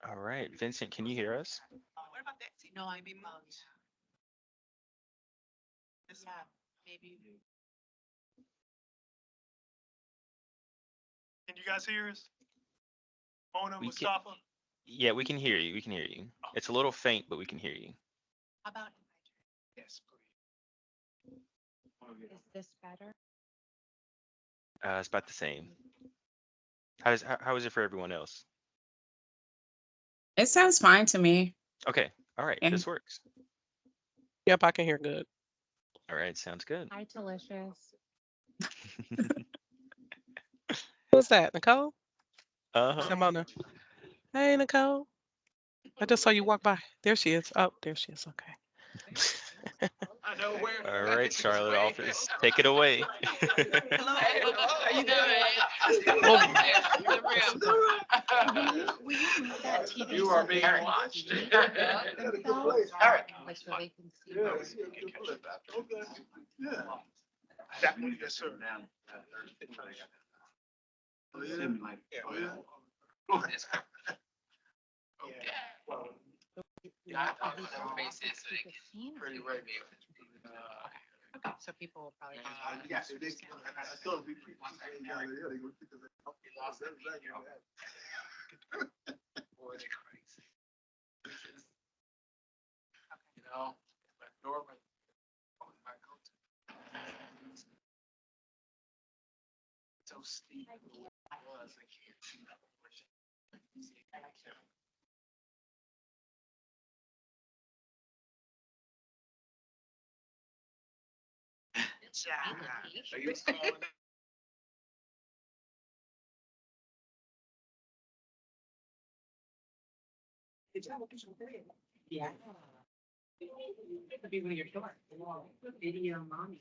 All right, Vincent, can you hear us? What about that? No, I mean, yeah, maybe. Can you guys hear us? Mona, We can, Mustafa? yeah, we can hear you. We can hear you. It's a little faint, but we can hear you. How about, Yes, please. is this better? It's about the same. How is it for everyone else? It sounds fine to me. Okay, all right, Yeah. this works. Yep, I can hear good. All right, sounds good. Hi, Delicious. Who's that, Nicole? Uh-huh. Simona. Hey, Nicole. I just saw you walk by. There she is. Oh, there she is. Okay. I know where. All right, Charlotte office, take it away. Hello, how you doing? Will you move that TV? You are being watched. Eric. Like so they can see. Definitely, yes, sir. Yeah, I thought their faces, so they can pretty right. Okay, so people will probably. Yes. Boy, they crazy. You know, but Norman. So Steve was, I can't see that. Yeah. Could be one of your shorts. Video mommy.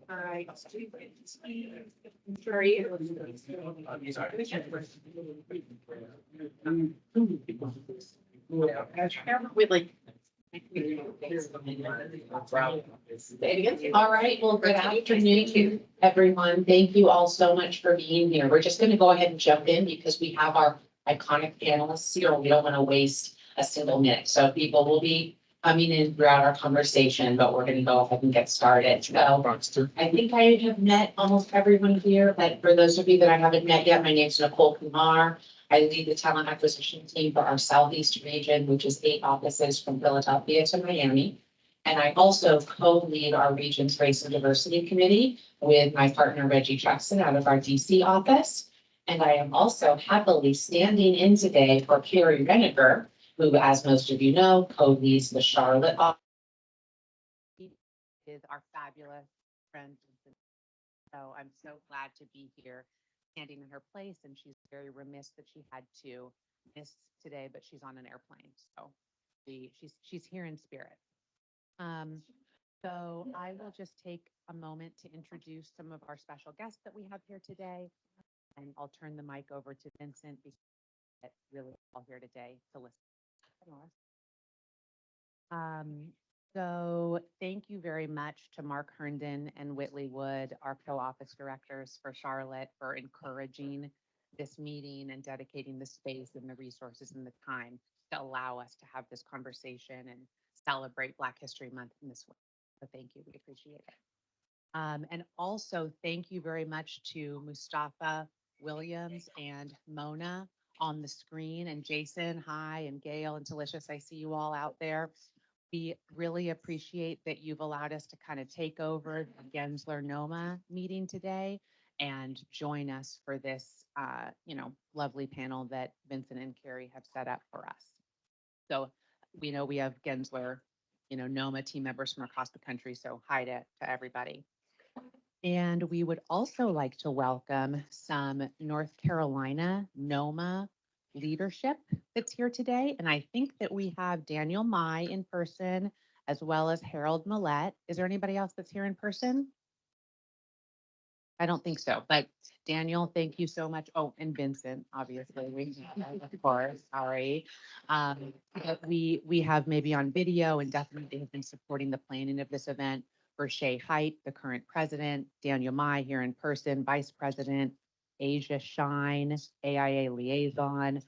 All right. We like. All right, well, good afternoon, everyone. Thank you all so much for being here. We're just gonna go ahead and jump in because we have our iconic panelists here. We don't want to waste a single minute. So people will be coming in throughout our conversation, but we're gonna go ahead and get started. So I think I have met almost everyone here, but for those of you that I haven't met yet, my name is Nicole Kumar. I lead the talent acquisition team for our Southeast region, which is 8 offices from Philadelphia to Miami. And I also co-lead our region's Race and Diversity Committee with my partner Reggie Jackson out of our DC office. And I am also happily standing in today for Carrie Reniger, who, as most of you know, co-leads the Charlotte office. Is our fabulous friend. So I'm so glad to be here standing in her place, and she's very remiss that she had to miss today, but she's on an airplane. So she's here in spirit. So I will just take a moment to introduce some of our special guests that we have here today, and I'll turn the mic over to Vincent because that's really all here today to listen. So thank you very much to Mark Herndon and Whitley Wood, our co-office directors for Charlotte, for encouraging this meeting and dedicating the space and the resources and the time to allow us to have this conversation and celebrate Black History Month in this way. So thank you, we appreciate it. And also thank you very much to Mustafa Williams and Mona on the screen, and Jason, hi, and Gail and Delicious, I see you all out there. We really appreciate that you've allowed us to kind of take over the Gensler NOMA meeting today and join us for this, lovely panel that Vincent and Carrie have set up for us. So we know we have Gensler, NOMA team members from across the country. So hi to everybody. And we would also like to welcome some North Carolina NOMA leadership that's here today. And I think that we have Daniel Mai in person, as well as Harold Millette. Is there anybody else that's here in person? I don't think so, but Daniel, thank you so much. Oh, and Vincent, obviously, of course, sorry. But we have maybe on video and definitely have been supporting the planning of this event for Shay Height, the current president, Daniel Mai here in person, vice president, Asia Shine, AIA liaison,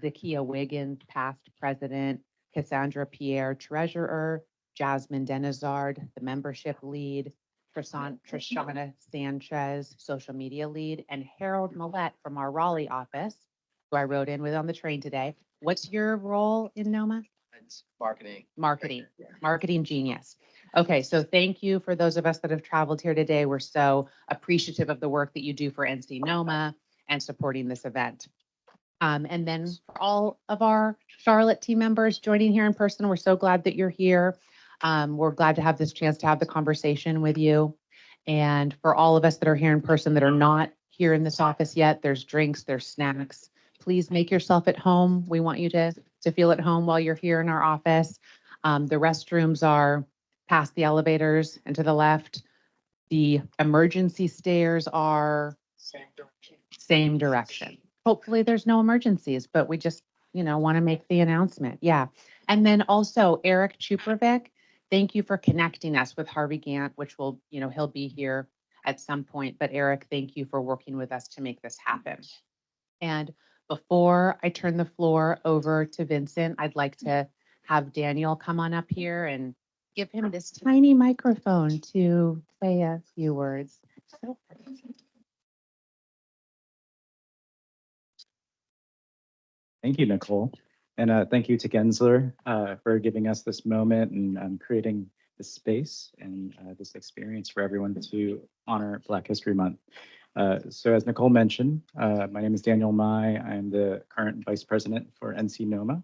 Zakia Wiggins, past president, Cassandra Pierre, treasurer, Jasmine Denizard, the membership lead, Trishana Sanchez, social media lead, and Harold Millette from our Raleigh office, who I rode in with on the train today. What's your role in NOMA? It's marketing. Marketing genius. Okay, so thank you for those of us that have traveled here today. We're so appreciative of the work that you do for NC NOMA and supporting this event. And then for all of our Charlotte team members joining here in person, we're so glad that you're here. We're glad to have this chance to have the conversation with you. And for all of us that are here in person that are not here in this office yet, there's drinks, there's snacks. Please make yourself at home. We want you to feel at home while you're here in our office. The restrooms are past the elevators and to the left. The emergency stairs are same direction. Hopefully there's no emergencies, but we just, want to make the announcement. Yeah. And then also Eric Chuprovic, thank you for connecting us with Harvey Gant, which will, he'll be here at some point. But Eric, thank you for working with us to make this happen. And before I turn the floor over to Vincent, I'd like to have Daniel come on up here and give him this tiny microphone to say a few words. So Thank you, Nicole. And thank you to Gensler for giving us this moment and creating this space and this experience for everyone to honor Black History Month. So as Nicole mentioned, my name is Daniel Mai. I'm the current vice president for NC NOMA.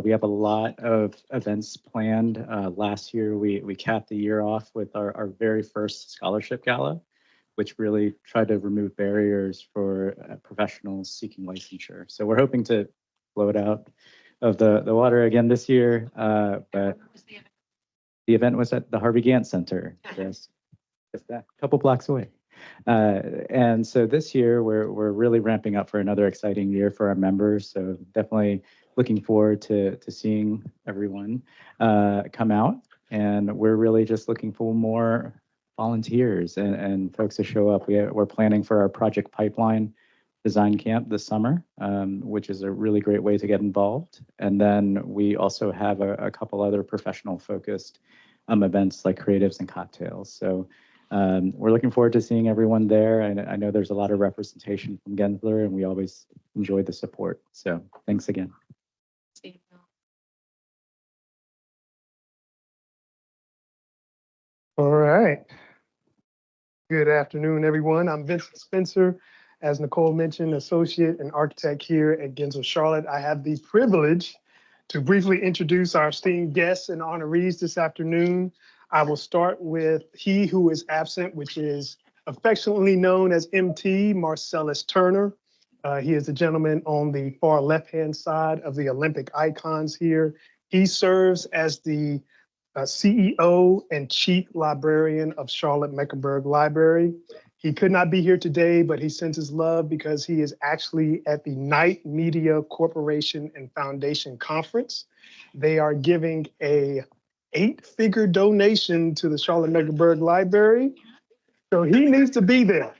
We have a lot of events planned. Last year, we capped the year off with our very first scholarship gala, which really tried to remove barriers for professionals seeking licensure. So we're hoping to blow it out of the water again this year. But the event was at the Harvey Gant Center, just a couple blocks away. And so this year, we're really ramping up for another exciting year for our members. So definitely looking forward to seeing everyone come out. And we're really just looking for more volunteers and folks to show up. We're planning for our project pipeline design camp this summer, which is a really great way to get involved. And then we also have a couple other professional focused events like creatives and cocktails. So we're looking forward to seeing everyone there. And I know there's a lot of representation from Gensler, and we always enjoy the support. So thanks again. All right. Good afternoon, everyone. I'm Vincent Spencer. As Nicole mentioned, associate and architect here at Gensler Charlotte. I have the privilege to briefly introduce our esteemed guests and honorees this afternoon. I will start with he who is absent, which is affectionately known as MT, Marcellus Turner. He is the gentleman on the far left-hand side of the Olympic icons here. He serves as the CEO and Chief Librarian of Charlotte-Mecklenburg Library. He could not be here today, but he sends his love because he is actually at the Knight Media Corporation and Foundation Conference. They are giving a 8-figure donation to the Charlotte-Mecklenburg Library. So he needs to be there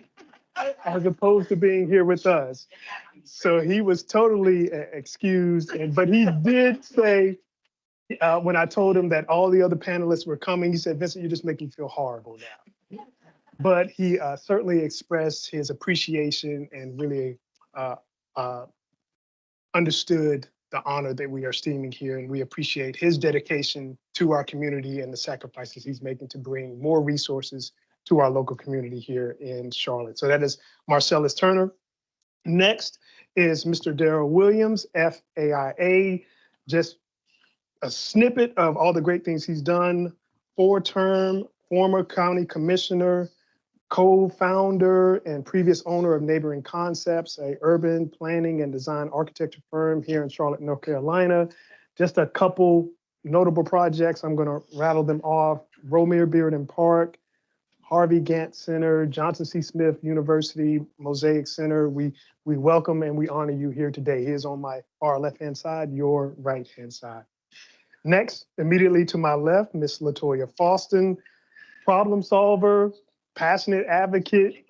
as opposed to being here with us. So he was totally excused, but he did say, when I told him that all the other panelists were coming, he said, Vincent, you just make me feel horrible now. But he certainly expressed his appreciation and really understood the honor that we are esteeming here. And we appreciate his dedication to our community and the sacrifices he's making to bring more resources to our local community here in Charlotte. So that is Marcellus Turner. Next is Mr. Darrell Williams, FAIA, just a snippet of all the great things he's done. 4-term, former county commissioner, co-founder and previous owner of Neighboring Concepts, a urban planning and design architecture firm here in Charlotte, North Carolina. Just a couple notable projects. I'm going to rattle them off. Romare Bearden Park, Harvey Gantt Center, Johnson C. Smith University, Mosaic Center. We welcome and we honor you here today. He is on my far left-hand side, your right-hand side. Next, immediately to my left, Miss Latoya Faustin, problem solver, passionate advocate,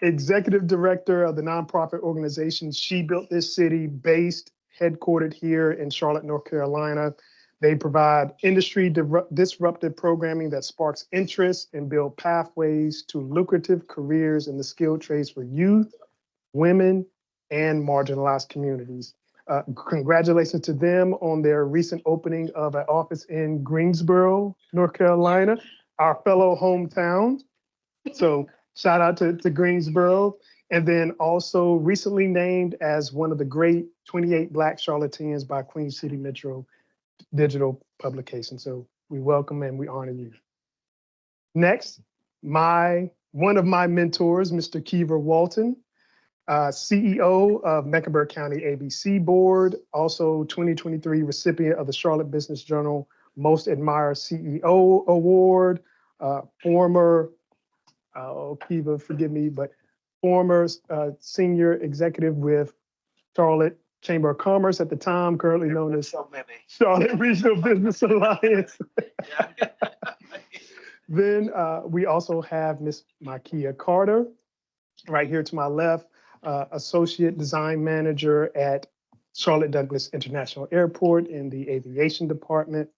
executive director of the nonprofit organization She Built This City, based, headquartered here in Charlotte, North Carolina. They provide industry disruptive programming that sparks interest and build pathways to lucrative careers in the skilled trades for youth, women, and marginalized communities. Congratulations to them on their recent opening of an office in Greensboro, North Carolina, our fellow hometown. So shout out to Greensboro. And then also recently named as one of the great 28 Black Charlotteans by Queen City Metro Digital Publication. So we welcome and we honor you. Next, one of my mentors, Mr. Kiever Walton, CEO of Mecklenburg County ABC Board, also 2023 recipient of the Charlotte Business Journal Most Admired CEO Award, former, Kiever, forgive me, but former senior executive with Charlotte Chamber of Commerce at the time, currently known as Charlotte Regional Business Alliance. Then we also have Miss Makia Carter, right here to my left, Associate Design Manager at Charlotte Douglas International Airport in the Aviation Department.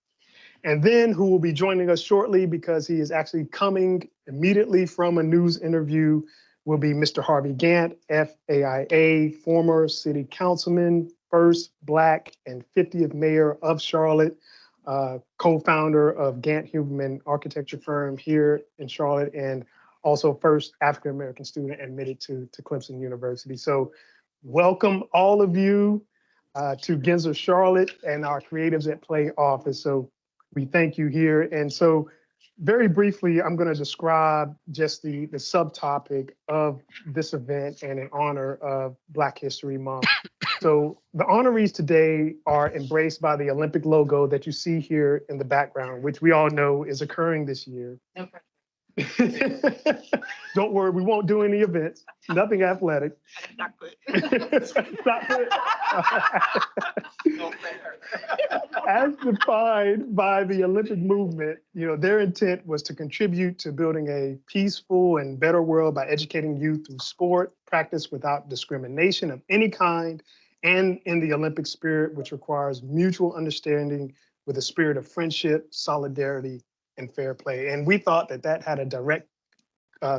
And then who will be joining us shortly because he is actually coming immediately from a news interview will be Mr. Harvey Gantt, FAIA, former city councilman, first Black and 50th mayor of Charlotte, co-founder of Gantt Huberman Architecture firm here in Charlotte, and also first African-American student admitted to Clemson University. So welcome all of you to Gensler Charlotte and our Creatives at Play office. So we thank you here. And so very briefly, I'm going to describe just the subtopic of this event and in honor of Black History Month. So the honorees today are embraced by the Olympic logo that you see here in the background, which we all know is occurring this year. Okay. Don't worry, we won't do any events, nothing athletic. Not good. Not good. No fair. As defined by the Olympic movement, their intent was to contribute to building a peaceful and better world by educating youth through sport, practice without discrimination of any kind, and in the Olympic spirit, which requires mutual understanding with a spirit of friendship, solidarity, and fair play. And we thought that had a direct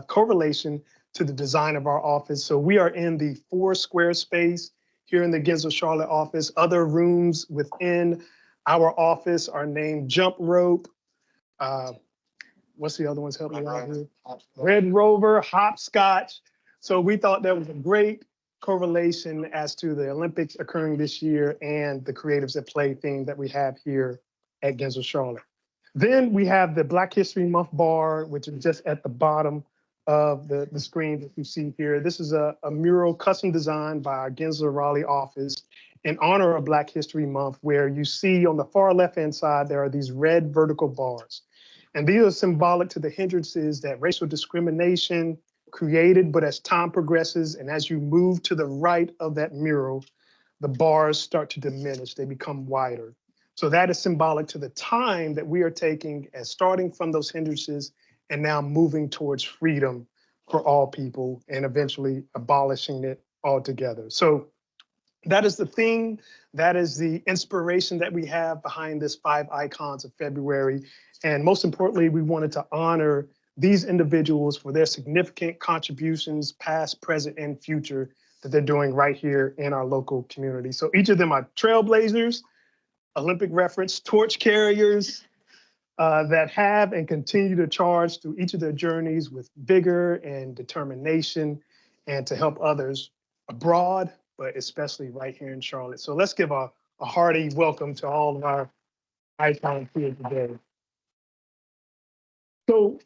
correlation to the design of our office. So we are in the 4 square space here in the Gensler Charlotte office. Other rooms within our office are named Jump Rope. What's the other ones? Help me out here. Red Rover, Hopscotch. So we thought there was a great correlation as to the Olympics occurring this year and the Creatives at Play theme that we have here at Gensler Charlotte. Then we have the Black History Month bar, which is just at the bottom of the screen that you see here. This is a mural custom designed by our Gensler Raleigh office in honor of Black History Month, where you see on the far left-hand side, there are these red vertical bars. And these are symbolic to the hindrances that racial discrimination created, but as time progresses and as you move to the right of that mural, the bars start to diminish, they become wider. So that is symbolic to the time that we are taking as starting from those hindrances and now moving towards freedom for all people and eventually abolishing it altogether. So that is the theme. That is the inspiration that we have behind this 5 icons of February. And most importantly, we wanted to honor these individuals for their significant contributions, past, present, and future, that they're doing right here in our local community. So each of them are trailblazers, Olympic reference, torch carriers that have and continue to charge through each of their journeys with vigor and determination and to help others abroad, but especially right here in Charlotte. So let's give a hearty welcome to all of our icons here today. So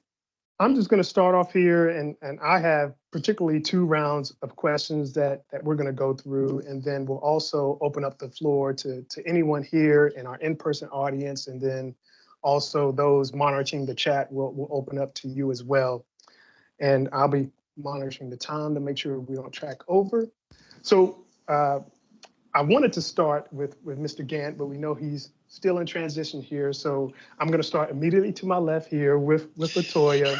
I'm just going to start off here, and I have particularly 2 rounds of questions that we're going to go through, and then we'll also open up the floor to anyone here in our in-person audience, and then also those monitoring the chat will open up to you as well. and I'll be monitoring the time to make sure we don't track over. So I wanted to start with Mr. Gant, but we know he's still in transition here. So I'm going to start immediately to my left here with Latoya.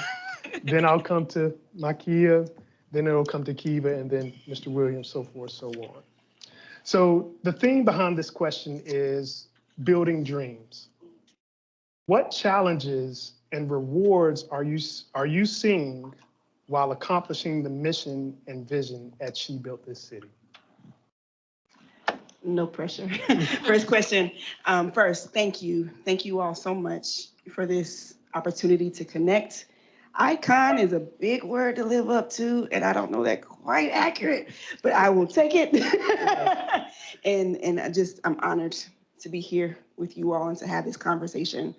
Then I'll come to Makia. Then it'll come to Kiva, and then Mr. Williams, so forth, so on. So the theme behind this question is building dreams. What challenges and rewards are you seeing while accomplishing the mission and vision at She Built This City? No pressure. First question. First, thank you. Thank you all so much for this opportunity to connect. Icon is a big word to live up to, and I don't know that quite accurate, but I will take it. and I'm honored to be here with you all and to have this conversation.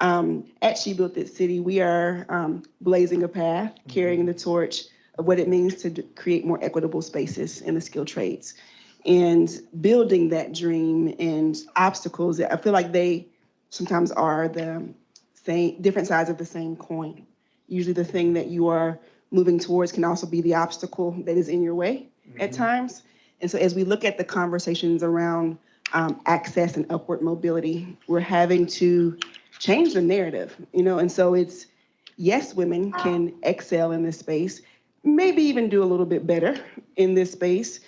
At She Built This City, we are blazing a path, carrying the torch of what it means to create more equitable spaces in the skilled trades. And building that dream and obstacles, I feel like they sometimes are the same, different sides of the same coin. Usually the thing that you are moving towards can also be the obstacle that is in your way at times. And so as we look at the conversations around access and upward mobility, we're having to change the narrative, and so it's, yes, women can excel in this space, maybe even do a little bit better in this space,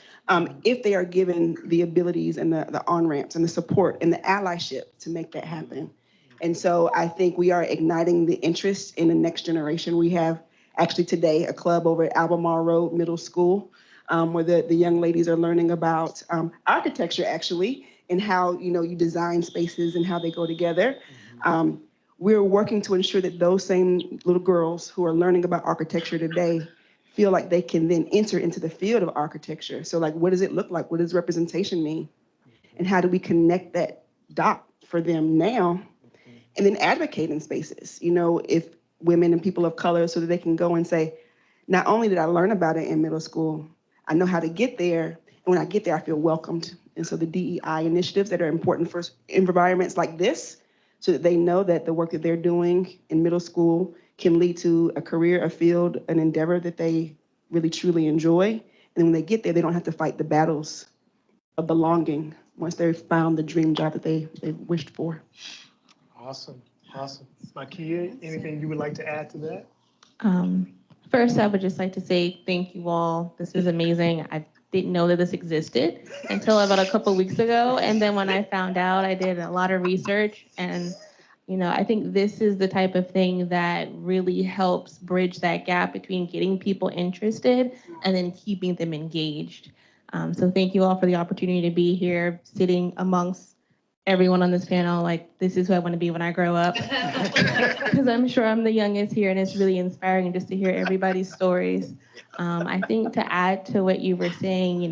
if they are given the abilities and the on-ramps and the support and the allyship to make that happen. And so I think we are igniting the interest in the next generation. We have actually today a club over at Albemarle Road Middle School where the young ladies are learning about architecture actually and how you design spaces and how they go together. We're working to ensure that those same little girls who are learning about architecture today feel like they can then enter into the field of architecture. So like, what does it look like? What does representation mean? And how do we connect that dot for them now? And then advocate in spaces, if women and people of color, so that they can go and say, not only did I learn about it in middle school, I know how to get there. And when I get there, I feel welcomed. And so the DEI initiatives that are important for environments like this, so that they know that the work that they're doing in middle school can lead to a career, a field, an endeavor that they really truly enjoy. And then when they get there, they don't have to fight the battles of belonging once they've found the dream job that they wished for. Awesome. Makia, anything you would like to add to that? First, I would just like to say thank you all. This is amazing. I didn't know that this existed until about a couple weeks ago. And then when I found out, I did a lot of research. And, I think this is the type of thing that really helps bridge that gap between getting people interested and then keeping them engaged. So thank you all for the opportunity to be here, sitting amongst everyone on this panel. Like, this is who I want to be when I grow up. Because I'm sure I'm the youngest here, and it's really inspiring just to hear everybody's stories. I think to add to what you were saying,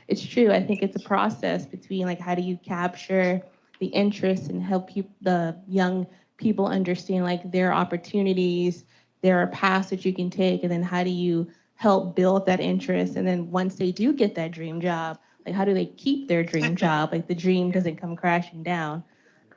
it's true. I think it's a process between like, how do you capture the interest and help the young people understand like their opportunities, there are paths that you can take, and then how do you help build that interest? And then once they do get that dream job, like, how do they keep their dream job? Like, the dream doesn't come crashing down.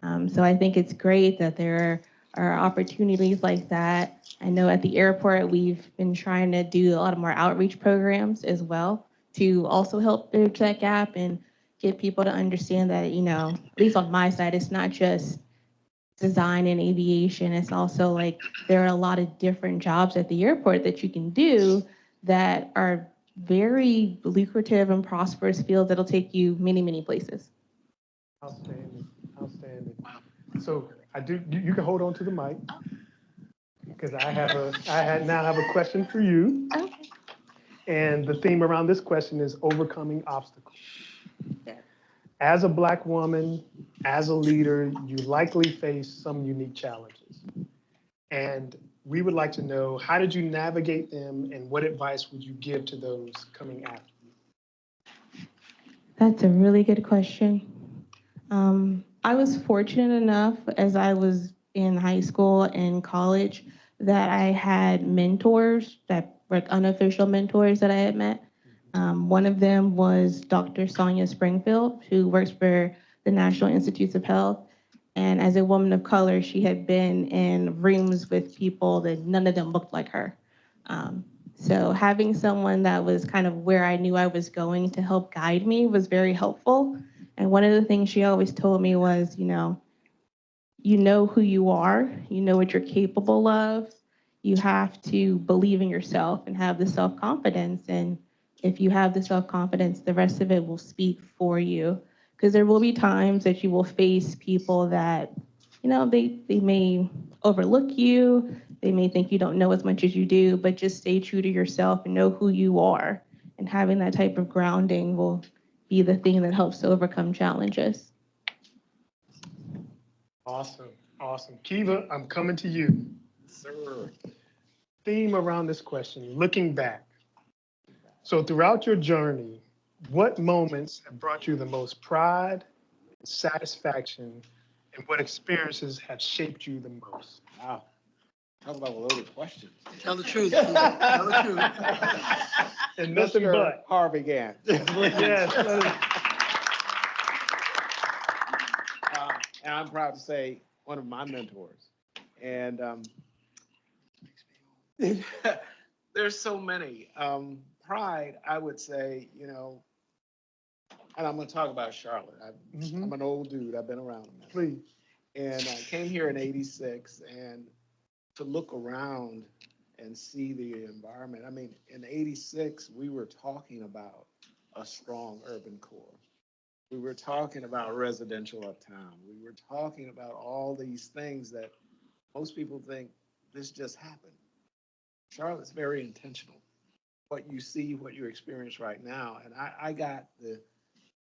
So I think it's great that there are opportunities like that. I know at the airport, we've been trying to do a lot of more outreach programs as well to also help bridge that gap and get people to understand that, at least on my side, it's not just design and aviation. It's also like there are a lot of different jobs at the airport that you can do that are very lucrative and prosperous fields that'll take you many, many places. Outstanding. So you can hold on to the mic because I now have a question for you. Okay. And the theme around this question is overcoming obstacles. As a Black woman, as a leader, you likely face some unique challenges. And we would like to know, how did you navigate them and what advice would you give to those coming after you? That's a really good question. I was fortunate enough as I was in high school and college that I had mentors, that were unofficial mentors that I had met. One of them was Dr. Sonia Springfield, who works for the National Institutes of Health. And as a woman of color, she had been in rooms with people that none of them looked like her. So having someone that was kind of where I knew I was going to help guide me was very helpful. And one of the things she always told me was, you know who you are, you know what you're capable of. You have to believe in yourself and have the self-confidence. And if you have the self-confidence, the rest of it will speak for you. Because there will be times that you will face people that, they may overlook you. They may think you don't know as much as you do, but just stay true to yourself and know who you are. And having that type of grounding will be the thing that helps to overcome challenges. Awesome, awesome. Kiva, I'm coming to you. Sir. Theme around this question, looking back. So throughout your journey, what moments have brought you the most pride and satisfaction, and what experiences have shaped you the most? Wow. Talk about a loaded question. Tell the truth. Tell the truth. And nothing Mr. but. Harvey Gantt. Yes. And I'm proud to say one of my mentors. And there's so many. Pride, I would say, and I'm going to talk about Charlotte. I'm an old dude. I've been around a minute. Please. And I came here in '86, and to look around and see the environment. I mean, in '86, we were talking about a strong urban core. We were talking about residential uptown. We were talking about all these things that most people think this just happened. Charlotte's very intentional. What you see, what you experience right now. And I got the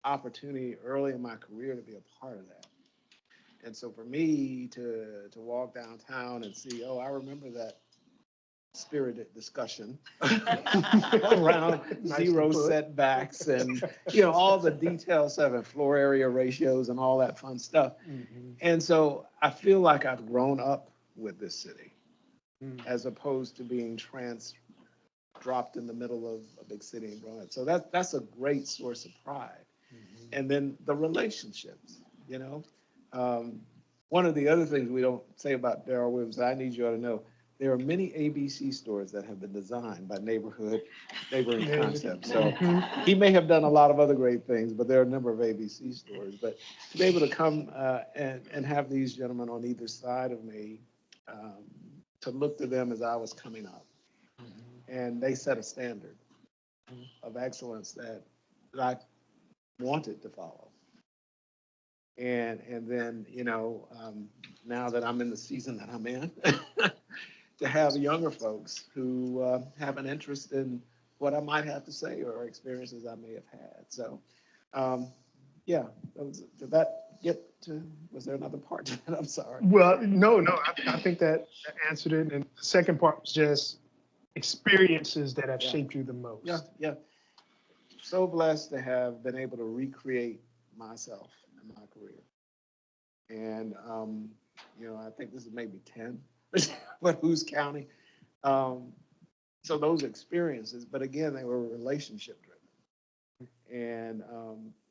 opportunity early in my career to be a part of that. And so for me to walk downtown and see, I remember that spirited discussion around zero setbacks and, all the details of it, floor area ratios and all that fun stuff. And so I feel like I've grown up with this city as opposed to being dropped in the middle of a big city and growing up. So that's a great source of pride. And then the relationships, one of the other things we don't say about Darrell Williams, I need you all to know, there are many ABC stores that have been designed by neighboring concepts. So he may have done a lot of other great things, but there are a number of ABC stores. But to be able to come and have these gentlemen on either side of me, to look to them as I was coming up, and they set a standard of excellence that I wanted to follow. And then, now that I'm in the season that I'm in, to have younger folks who have an interest in what I might have to say or experiences I may have had. So, did that get to, was there another part to that? I'm sorry. Well, no, I think that answered it. And the second part was just experiences that have shaped you the most. Yeah. So blessed to have been able to recreate myself in my career. And, I think this is maybe 10, but who's counting? So those experiences, but again, they were relationship driven. And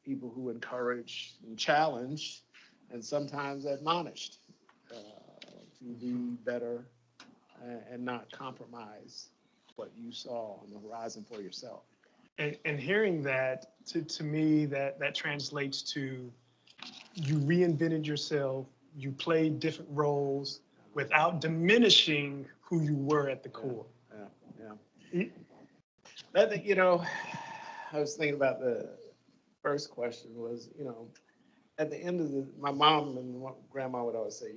people who encouraged and challenged and sometimes admonished to be better and not compromise what you saw on the horizon for yourself. And hearing that, to me, that translates to you reinvented yourself, you played different roles without diminishing who you were at the core. Yeah. I was thinking about the first question was, at the end of my mom and grandma would always say,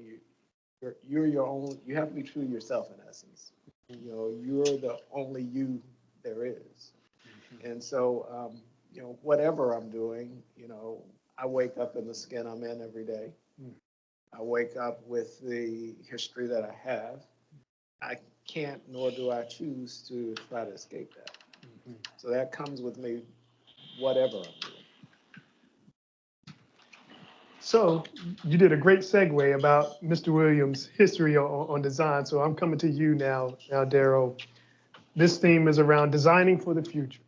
you're your own, you have to be true to yourself in essence. You're the only you there is. And so, whatever I'm doing, I wake up in the skin I'm in every day. I wake up with the history that I have. I can't, nor do I choose to try to escape that. So that comes with me, whatever I'm doing. So you did a great segue about Mr. Williams' history on design. So I'm coming to you now, Darrell. This theme is around designing for the future.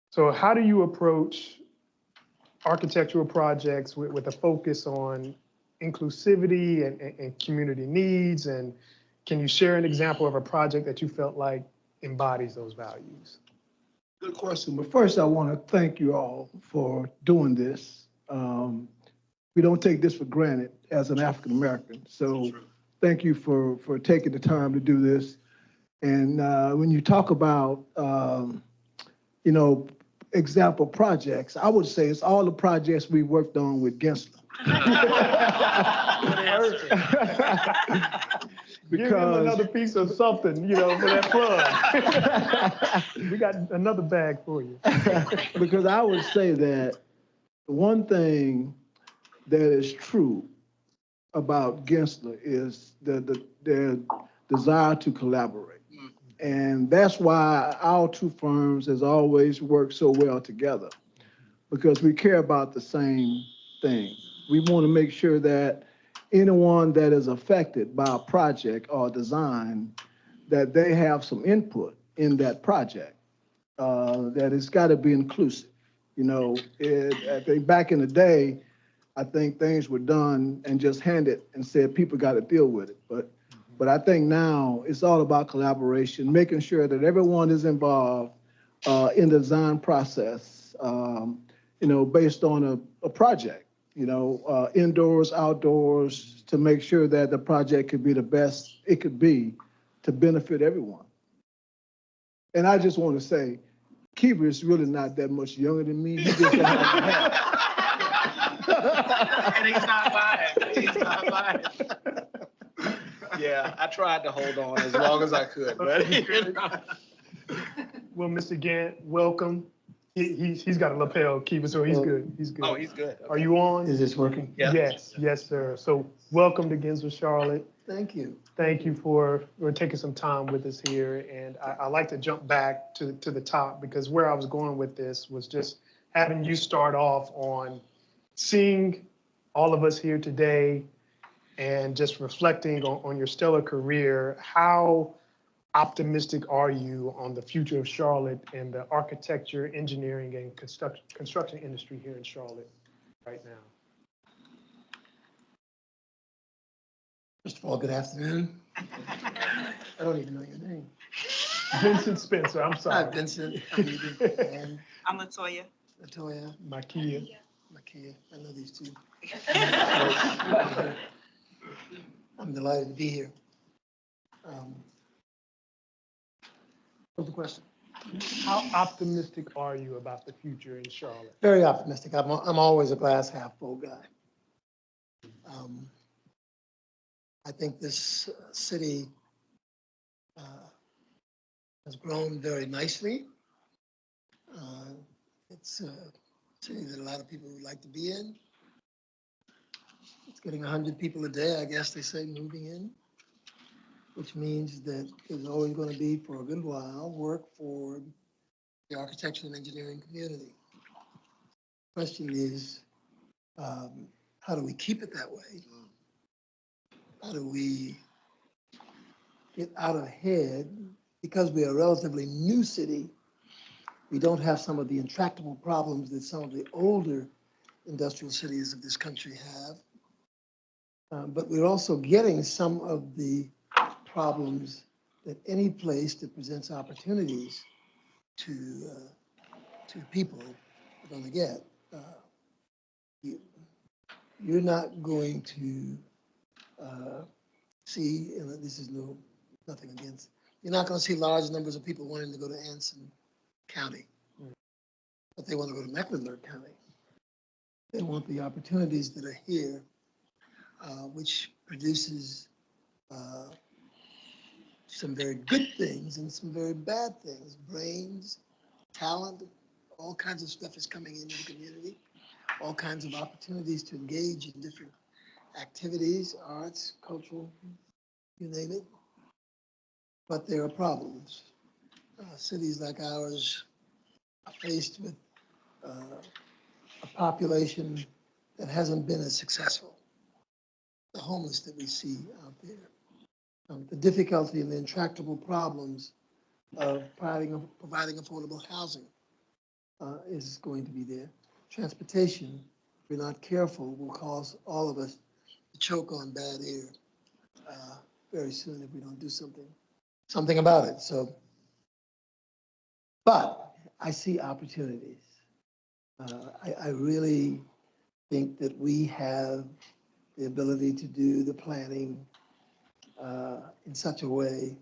So how do you approach architectural projects with a focus on inclusivity and community needs and Can you share an example of a project that you felt like embodies those values? Good question. But first, I want to thank you all for doing this. We don't take this for granted as an African American. So thank you for taking the time to do this. And when you talk about, you know, example projects, I would say it's all the projects we worked on with Gensler. Give him another piece of something, you know, for that plug. We got another bag for you. Because I would say that one thing that is true about Gensler is their desire to collaborate. And that's why our two firms has always worked so well together, because we care about the same thing. We want to make sure that anyone that is affected by a project or design, that they have some input in that project, that it's got to be inclusive. You know, I think back in the day, I think things were done and just handed and said people got to deal with it. But I think now it's all about collaboration, making sure that everyone is involved in the design process, you know, based on a project, you know, indoors, outdoors, to make sure that the project could be the best it could be to benefit everyone. And I just want to say, Kiva is really not that much younger than me. He just don't have the hat. And he's not lying. He's not lying. Yeah, I tried to hold on as long as I could, but you know. Well, Mr. Gant, welcome. He's got a lapel, Kiva, so he's good. He's good. Oh, he's good. Are you on? Is this working? Yeah. Yes, sir. So welcome to Gensler Charlotte. Thank you. Thank you for taking some time with us here. And I like to jump back to the top, because where I was going with this was just having you start off on seeing all of us here today and just reflecting on your stellar career. How optimistic are you on the future of Charlotte and the architecture, engineering, and construction industry here in Charlotte right now? First of all, good afternoon. I don't even know your name. Vincent Spencer, I'm sorry. Hi, Vincent. How you doing? And I'm Latoya. Latoya, Makia. Makia. I know these two. I'm delighted to be here. What's the question? How optimistic are you about the future in Charlotte? Very optimistic. I'm always a glass half full guy. I think this city has grown very nicely. It's a city that a lot of people would like to be in. It's getting 100 people a day, I guess they say, moving in, which means that there's always going to be, for a good while, work for the architecture and engineering community. The question is, how do we keep it that way? How do we get out ahead? Because we are a relatively new city, we don't have some of the intractable problems that some of the older industrial cities of this country have. But we're also getting some of the problems that any place that presents opportunities to people are going to get. You're not going to see, and this is nothing against, you're not going to see large numbers of people wanting to go to Anson County, but they want to go to Mecklenburg County. They want the opportunities that are here, which produces some very good things and some very bad things. Brains, talent, all kinds of stuff is coming into the community, all kinds of opportunities to engage in different activities, arts, cultural, you name it. But there are problems. Cities like ours are faced with a population that hasn't been as successful. The homeless that we see out there. The difficulty and the intractable problems of providing affordable housing is going to be there. Transportation, if we're not careful, will cause all of us to choke on bad air very soon if we don't do something about it. So, but I see opportunities. I really think that we have the ability to do the planning in such a way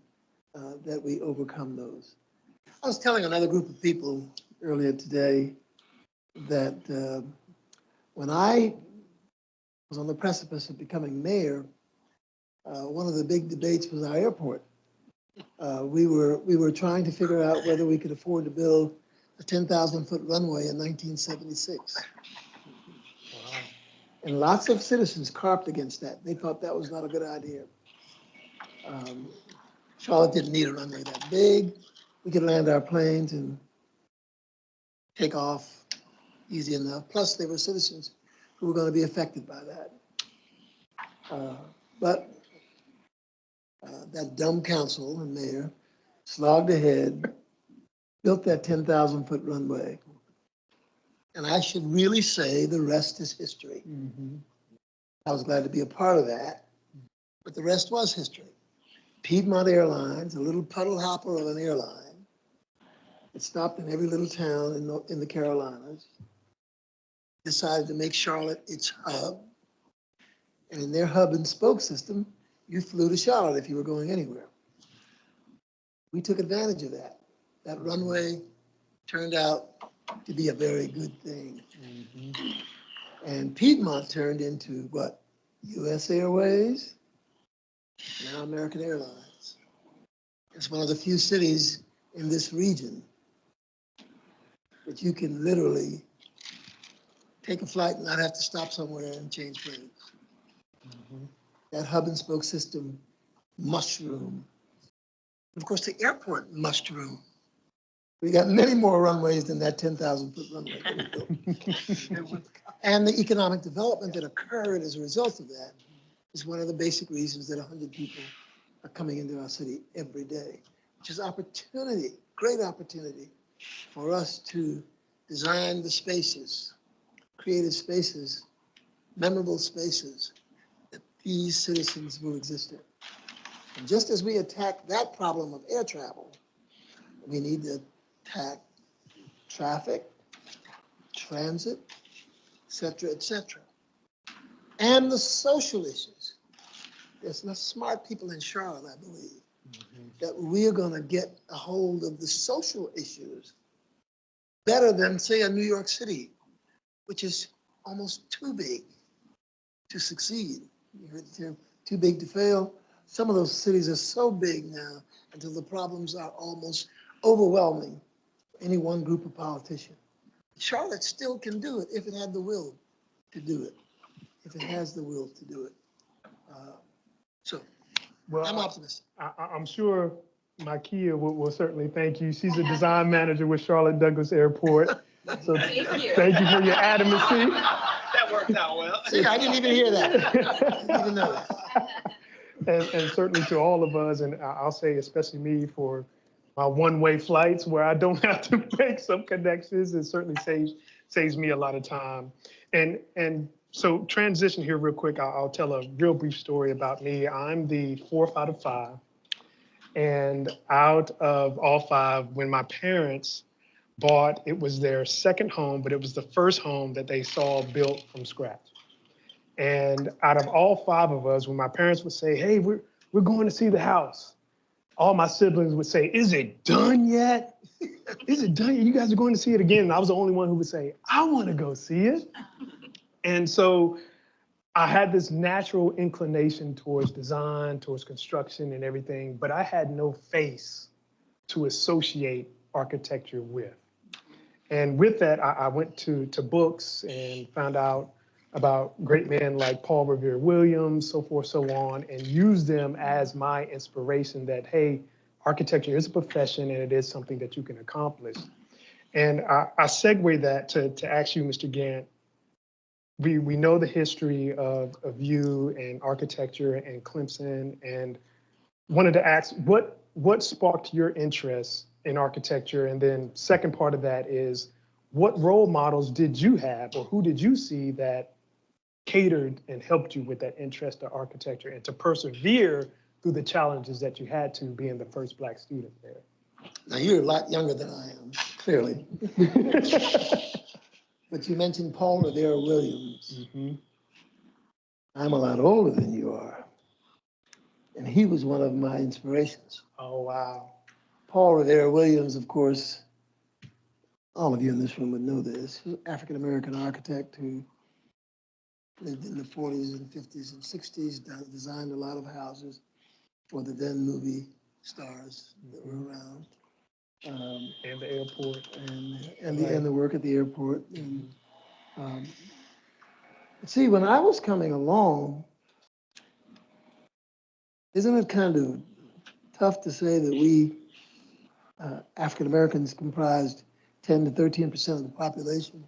that we overcome those. I was telling another group of people earlier today that when I was on the precipice of becoming mayor, one of the big debates was our airport. We were trying to figure out whether we could afford to build a 10,000-foot runway in 1976. Wow. And lots of citizens carped against that. They thought that was not a good idea. Charlotte didn't need a runway that big. We could land our planes and take off easy enough. Plus, there were citizens who were going to be affected by that. But that dumb council and mayor slogged ahead, built that 10,000-foot runway. And I should really say the rest is history. Mm-hmm. I was glad to be a part of that, but the rest was history. Piedmont Airlines, a little puddle hopper of an airline, it stopped in every little town in the Carolinas, decided to make Charlotte its hub. And in their hub and spoke system, you flew to Charlotte if you were going anywhere. We took advantage of that. That runway turned out to be a very good thing. Mm-hmm. And Piedmont turned into what? US Airways, now American Airlines. It's one of the few cities in this region that you can literally take a flight and not have to stop somewhere and change planes. Mm-hmm. That hub and spoke system mushroomed. Of course, the airport mushroomed. We got many more runways than that 10,000-foot runway that we built. And the economic development that occurred as a result of that is one of the basic reasons that 100 people are coming into our city every day, which is opportunity, great opportunity for us to design the spaces, creative spaces, memorable spaces that these citizens will exist in. And just as we attack that problem of air travel, we need to attack traffic, transit, et cetera, and the social issues. There's enough smart people in Charlotte, I believe, that we're going to get a hold of the social issues better than, say, a New York City, which is almost too big to succeed. You heard the term, too big to fail. Some of those cities are so big now until the problems are almost overwhelming for any one group of politicians. Charlotte still can do it if it had the will to do it, if it has the will to do it. Well, I'm optimistic. I'm sure Makia will certainly thank you. She's a design manager with Charlotte Douglas Airport. So thank you for your adamantly. That worked out well. See, I didn't even hear that. I didn't even know that. And certainly to all of us, and I'll say especially me for my one-way flights where I don't have to make some connections. It certainly saves me a lot of time. And so transition here real quick. I'll tell a real brief story about me. I'm the fourth out of five. And out of all five, when my parents bought, it was their second home, but it was the first home that they saw built from scratch. And out of all five of us, when my parents would say, hey, we're going to see the house, all my siblings would say, is it done yet? Is it done? You guys are going to see it again. And I was the only one who would say, I want to go see it. And so I had this natural inclination towards design, towards construction and everything, but I had no face to associate architecture with. And with that, I went to books and found out about great men like Paul Revere Williams, so forth, so on, and used them as my inspiration that, hey, architecture is a profession and it is something that you can accomplish. And I segue that to ask you, Mr. Gant, we know the history of you and architecture and Clemson, and wanted to ask what sparked your interest in architecture? And then second part of that is, what role models did you have, or who did you see that catered and helped you with that interest in architecture and to persevere through the challenges that you had to being the first Black student there? Now, you're a lot younger than I am, clearly. But you mentioned Paul Revere Williams. I'm a lot older than you are. And he was one of my inspirations. Oh, wow. Paul Revere Williams, of course, all of you in this room would know this, African-American architect who lived in the 40s and 50s and 60s, designed a lot of houses for the then movie stars that were around. And the airport. And the work at the airport. And, see, when I was coming along, isn't it kind of tough to say that we, African Americans, comprised 10 to 13% of the population,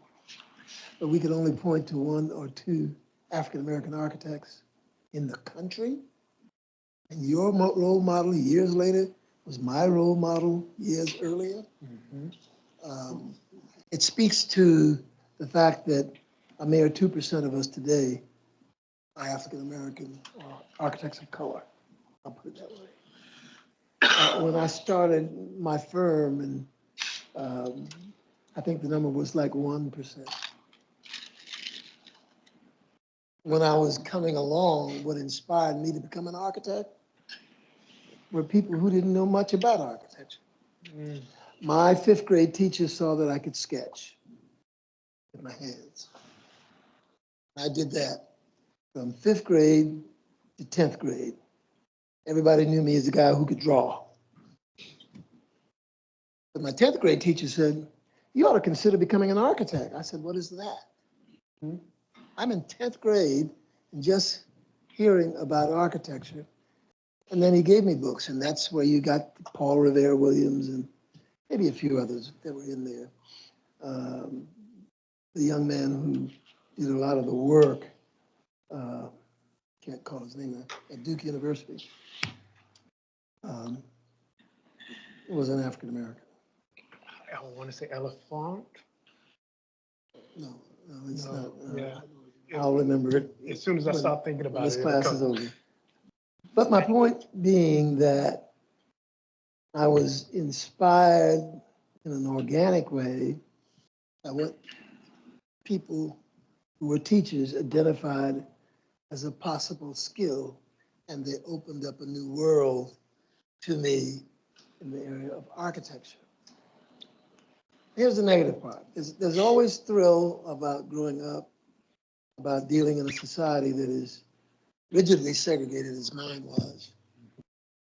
but we could only point to 1 or 2 African American architects in the country? And your role model years later was my role model years earlier. It speaks to the fact that a mere 2% of us today are African American or architects of color. I'll put it that way. When I started my firm, and I think the number was like 1%. When I was coming along, what inspired me to become an architect were people who didn't know much about architecture. My 5th grade teacher saw that I could sketch with my hands. I did that from 5th grade to 10th grade. Everybody knew me as a guy who could draw. But my 10th grade teacher said, you ought to consider becoming an architect. I said, what is that? I'm in 10th grade and just hearing about architecture. And then he gave me books, and that's where you got Paul Revere Williams and maybe a few others that were in there. The young man who did a lot of the work, can't call his name, at Duke University, was an African American. I want to say Elephant. No, it's not. Yeah. I'll remember it. As soon as I stop thinking about it. This class is over. But my point being that I was inspired in an organic way by what people who were teachers identified as a possible skill, and they opened up a new world to me in the area of architecture. Here's the negative part. There's always thrill about growing up, about dealing in a society that is rigidly segregated as mine was.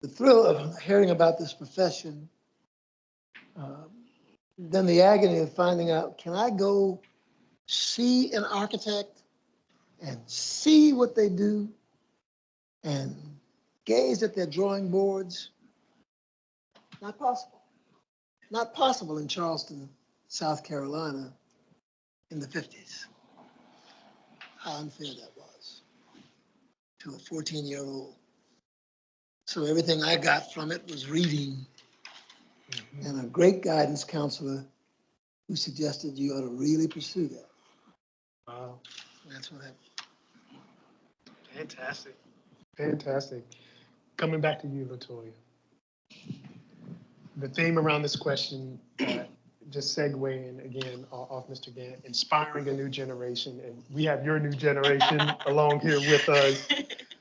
The thrill of hearing about this profession, then the agony of finding out, can I go see an architect and see what they do and gaze at their drawing boards? Not possible. Not possible in Charleston, South Carolina in the 50s. How unfair that was to a 14-year-old. So everything I got from it was reading and a great guidance counselor who suggested you ought to really pursue that. Wow. That's what happened. Fantastic. Fantastic. Coming back to you, LaToya. The theme around this question, just segueing again off Mr. Gant, inspiring a new generation. And we have your new generation along here with us.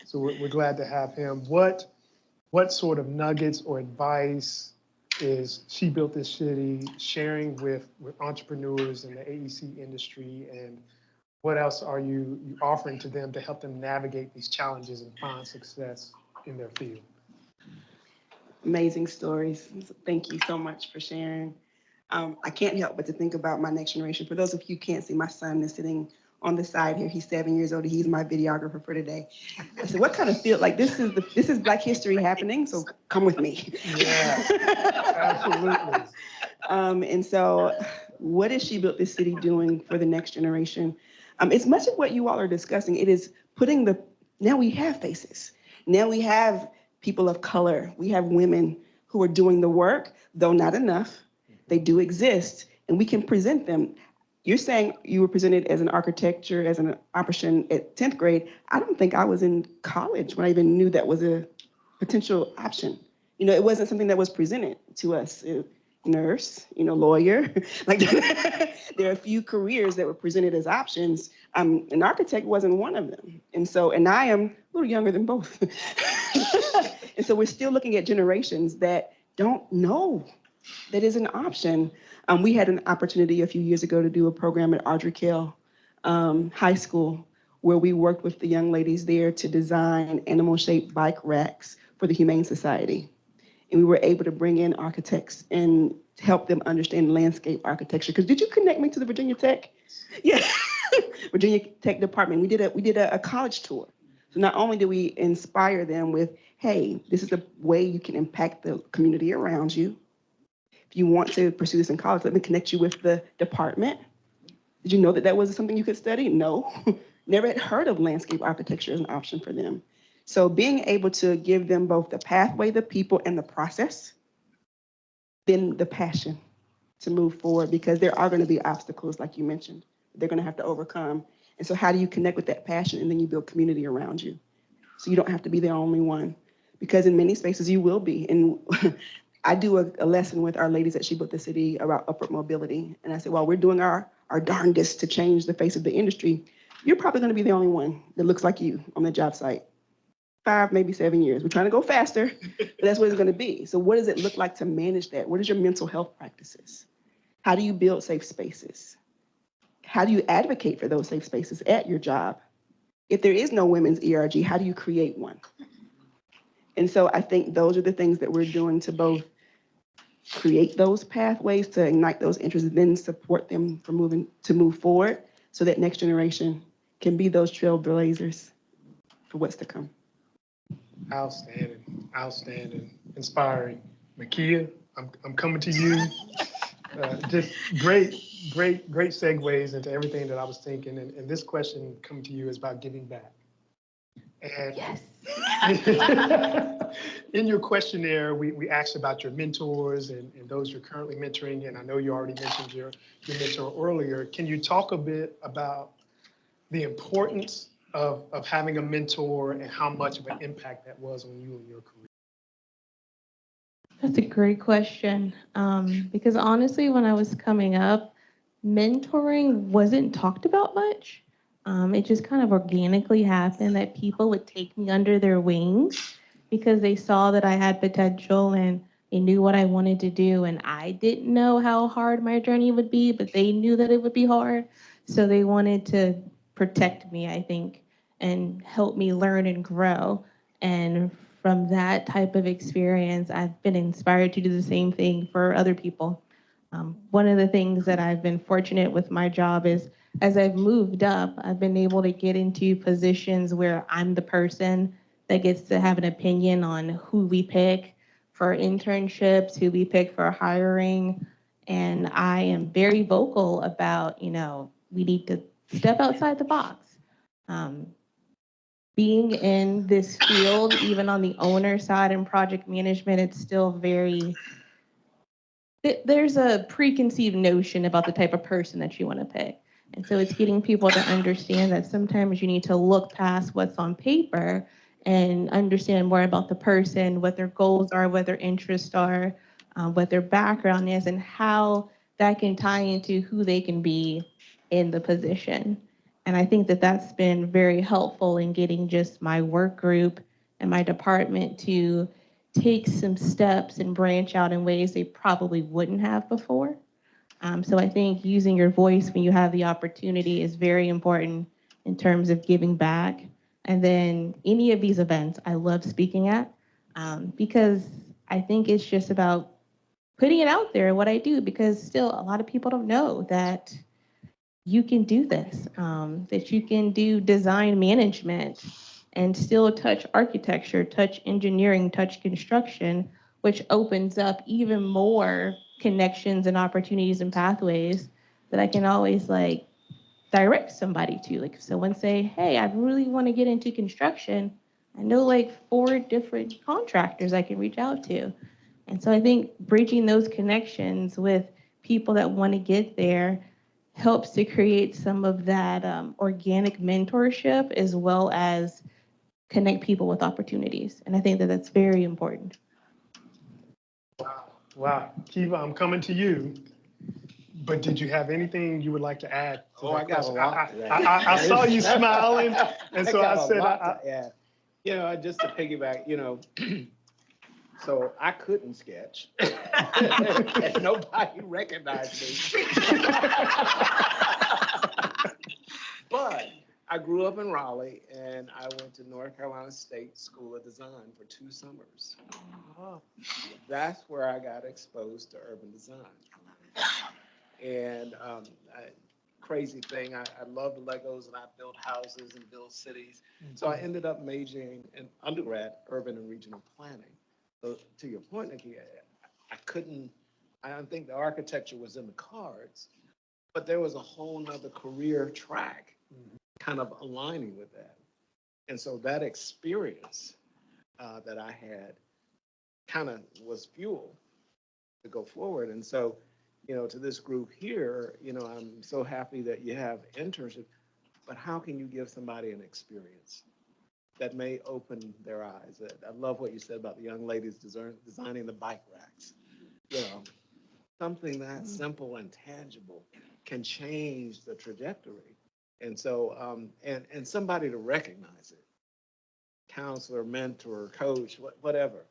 So we're glad to have him. What sort of nuggets or advice is She Built This City sharing with entrepreneurs in the AEC industry, and what else are you offering to them to help them navigate these challenges and find success in their field? Amazing stories. Thank you so much for sharing. I can't help but to think about my next generation. For those of you who can't see, my son is sitting on the side here. He's 7 years old. He's my videographer for today. I said, what kind of field? Like, this is Black history happening, so come with me. Yeah, absolutely. And so what is She Built This City doing for the next generation? It's much of what you all are discussing. It is putting now we have faces. Now we have people of color. We have women who are doing the work, though not enough. They do exist, and we can present them. You're saying you were presented as an architecture, as an option at 10th grade. I don't think I was in college when I even knew that was a potential option. You know, it wasn't something that was presented to us. Nurse, you know, lawyer, like there are a few careers that were presented as options. An architect wasn't one of them. And so, and I am a little younger than both. And so we're still looking at generations that don't know that is an option. We had an opportunity a few years ago to do a program at Audrey Kell High School, where we worked with the young ladies there to design animal-shaped bike racks for the Humane Society. And we were able to bring in architects and help them understand landscape architecture. Because did you connect me to the Virginia Tech? Yeah, Virginia Tech department. We did a college tour. So not only did we inspire them with, hey, this is a way you can impact the community around you. If you want to pursue this in college, let me connect you with the department. Did you know that that was something you could study? No, never had heard of landscape architecture as an option for them. So being able to give them both the pathway, the people, and the process, then the passion to move forward, because there are going to be obstacles, like you mentioned, they're going to have to overcome. And so how do you connect with that passion, and then you build community around you? So you don't have to be the only one, because in many spaces you will be. And I do a lesson with our ladies at She Built the City about upward mobility. And I said, well, we're doing our darndest to change the face of the industry. You're probably going to be the only one that looks like you on the job site. 5, maybe 7 years. We're trying to go faster, but that's what it's going to be. So what does it look like to manage that? What is your mental health practices? How do you build safe spaces? How do you advocate for those safe spaces at your job? If there is no women's ERG, how do you create one? And so I think those are the things that we're doing to both create those pathways, to ignite those interests, and then support them for move forward, so that next generation can be those trailblazers for what's to come. Outstanding, outstanding, inspiring. Makia, I'm coming to you. Just great segues into everything that I was thinking. And this question coming to you is about giving back. And Yes. in your questionnaire, we asked about your mentors and those you're currently mentoring. And I know you already mentioned your mentor earlier. Can you talk a bit about the importance of having a mentor and how much of an impact that was on you and your career? That's a great question. Because honestly, when I was coming up, mentoring wasn't talked about much. It just kind of organically happened that people would take me under their wings because they saw that I had potential and they knew what I wanted to do. And I didn't know how hard my journey would be, but they knew that it would be hard. So they wanted to protect me, I think, and help me learn and grow. And from that type of experience, I've been inspired to do the same thing for other people. One of the things that I've been fortunate with my job is, as I've moved up, I've been able to get into positions where I'm the person that gets to have an opinion on who we pick for internships, who we pick for hiring. And I am very vocal about, we need to step outside the box. Being in this field, even on the owner side and project management, it's still there's a preconceived notion about the type of person that you want to pick. And so it's getting people to understand that sometimes you need to look past what's on paper and understand more about the person, what their goals are, what their interests are, what their background is, and how that can tie into who they can be in the position. And I think that that's been very helpful in getting just my work group and my department to take some steps and branch out in ways they probably wouldn't have before. So I think using your voice when you have the opportunity is very important in terms of giving back. And then any of these events I love speaking at, because I think it's just about putting it out there, what I do, because still a lot of people don't know that you can do this, that you can do design management and still touch architecture, touch engineering, touch construction, which opens up even more connections and opportunities and pathways that I can always direct somebody to. Like if someone say, hey, I really want to get into construction, I know 4 different contractors I can reach out to. And so I think bridging those connections with people that want to get there helps to create some of that organic mentorship, as well as connect people with opportunities. And I think that that's very important. Wow. Kiva, I'm coming to you. But did you have anything you would like to add? To I got a question? lot to add. I saw you smiling, and so I said, yeah, you know, just to piggyback, you know, so I couldn't sketch, and nobody recognized me. But I grew up in Raleigh, and I went to North Carolina State School of Design for 2 summers. That's where I got exposed to urban design. And crazy thing, I love the Legos, and I built houses and built cities. So I ended up majoring in undergrad, urban and regional planning. So to your point, Nikki, I don't think the architecture was in the cards, but there was a whole nother career track kind of aligning with that. And so that experience that I had kind of was fuel to go forward. And so, you know, to this group here, you know, I'm so happy that you have internship, but how can you give somebody an experience that may open their eyes? I love what you said about the young ladies designing the bike racks. You know, something that simple and tangible can change the trajectory. And so, and somebody to recognize it, counselor, mentor, coach, whatever.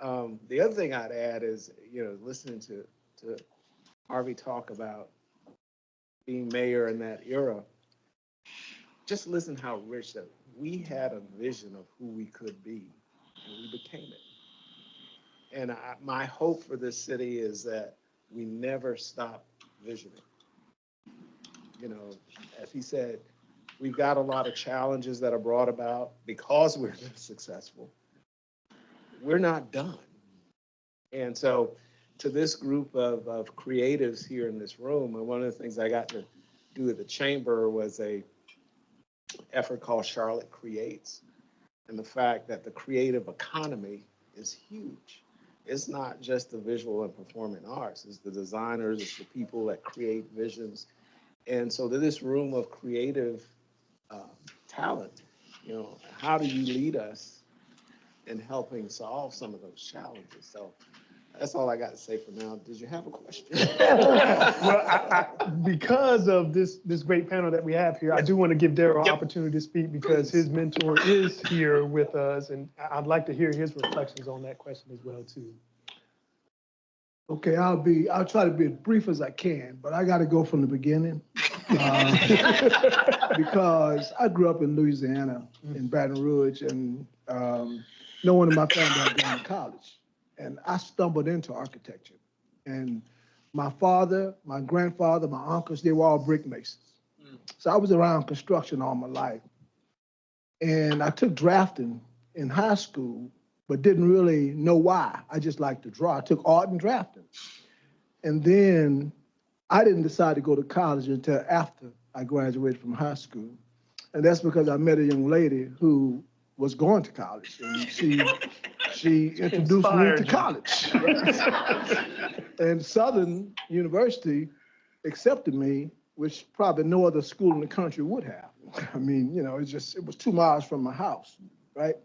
The other thing I'd add is, you know, listening to Harvey talk about being mayor in that era, just listen how rich that we had a vision of who we could be, and we became it. And my hope for this city is that we never stop visioning. You know, as he said, we've got a lot of challenges that are brought about because we're successful. We're not done. And so to this group of creatives here in this room, and one of the things I got to do at the chamber was a effort called Charlotte Creates. And the fact that the creative economy is huge. It's not just the visual and performing arts, it's the designers, it's the people that create visions. And so to this room of creative talent, you know, how do you lead us in helping solve some of those challenges? So that's all I got to say for now. Did you have a question? well, because of this great panel that we have here, I do want to give Daryl an opportunity to speak because his mentor is here with us, and I'd like to hear his reflections on that question as well too. Okay, I'll try to be as brief as I can, but I got to go from the beginning because I grew up in Louisiana, in Baton Rouge, and no one in my family had gone to college. And I stumbled into architecture. And my father, my grandfather, my uncles, they were all brick masons. So I was around construction all my life. And I took drafting in high school, but didn't really know why. I just liked to draw. I took art and drafting. And then I didn't decide to go to college until after I graduated from high school. And that's because I met a young lady who was going to college, and she introduced me to college. And Southern University accepted me, which probably no other school in the country would have. I mean, you know, it was 2 miles from my house, right?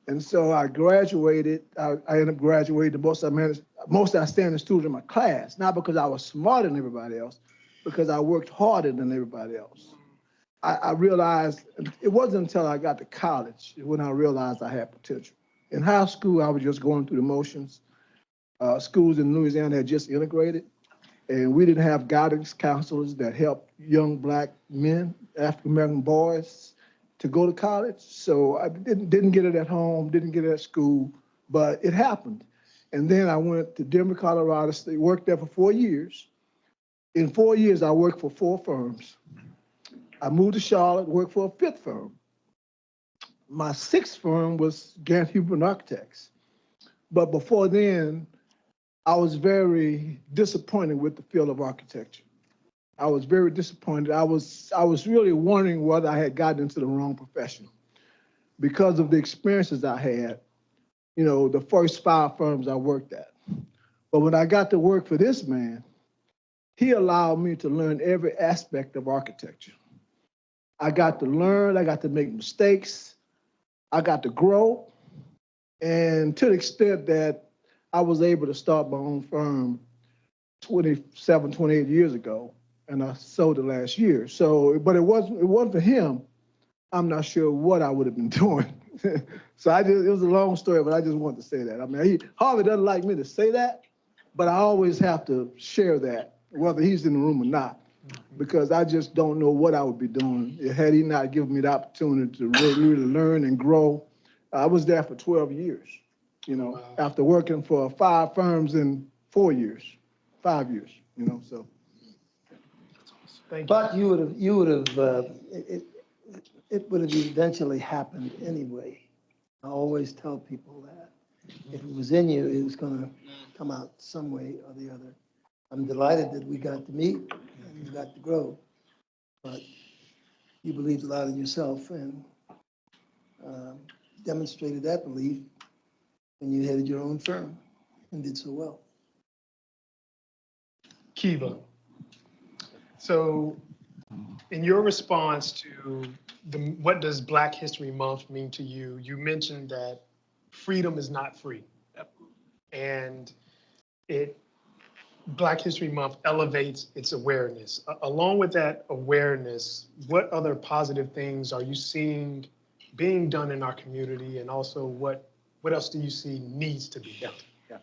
And so I graduated. I ended up graduating the most outstanding student in my class, not because I was smarter than everybody else, because I worked harder than everybody else. I realized it wasn't until I got to college when I realized I had potential. In high school, I was just going through the motions. Schools in Louisiana had just integrated, and we didn't have guidance counselors that helped young Black men, African-American boys, to go to college. So I didn't get it at home, didn't get it at school, but it happened. And then I went to Denver, Colorado State, worked there for 4 years. In 4 years, I worked for 4 firms. I moved to Charlotte, worked for a 5th firm. My 6th firm was Gant Huber Architects. But before then, I was very disappointed with the field of architecture. I was very disappointed. I was really wondering whether I had gotten into the wrong profession because of the experiences I had, you know, the first 5 firms I worked at. But when I got to work for this man, he allowed me to learn every aspect of architecture. I got to learn, I got to make mistakes, I got to grow, and to the extent that I was able to start my own firm 27, 28 years ago, and I sold it last year. So, but it wasn't for him, I'm not sure what I would have been doing. So it was a long story, but I just wanted to say that. I mean, Harvey doesn't like me to say that, but I always have to share that, whether he's in the room or not, because I just don't know what I would be doing had he not given me the opportunity to really learn and grow. I was there for 12 years, Wow. after working for 5 firms in 4 years, 5 years, so. Thank you. But you would have, it would have eventually happened anyway. I always tell people that. If it was in you, it was gonna come out some way or the other. I'm delighted that we got to meet and you got to grow. But you believed a lot in yourself and demonstrated that belief when you headed your own firm and did so well. Kiva. So in your response to what does Black History Month mean to you, you mentioned that freedom is not free. And Black History Month elevates its awareness. Along with that awareness, what other positive things are you seeing being done in our community? And also what else do you see needs to be done? Yeah.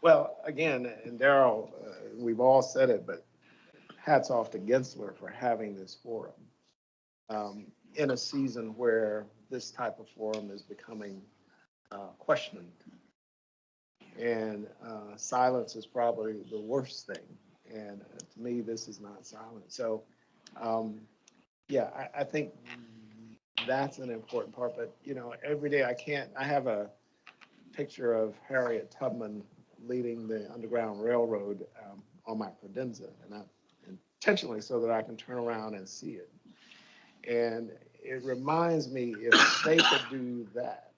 Well, again, and Daryl, we've all said it, but hats off to Gensler for having this forum in a season where this type of forum is becoming questioned. And silence is probably the worst thing. And to me, this is not silent. So, yeah, I think that's an important part. But, every day I have a picture of Harriet Tubman leading the Underground Railroad on my credenza, and intentionally so that I can turn around and see it. And it reminds me, if they could do that,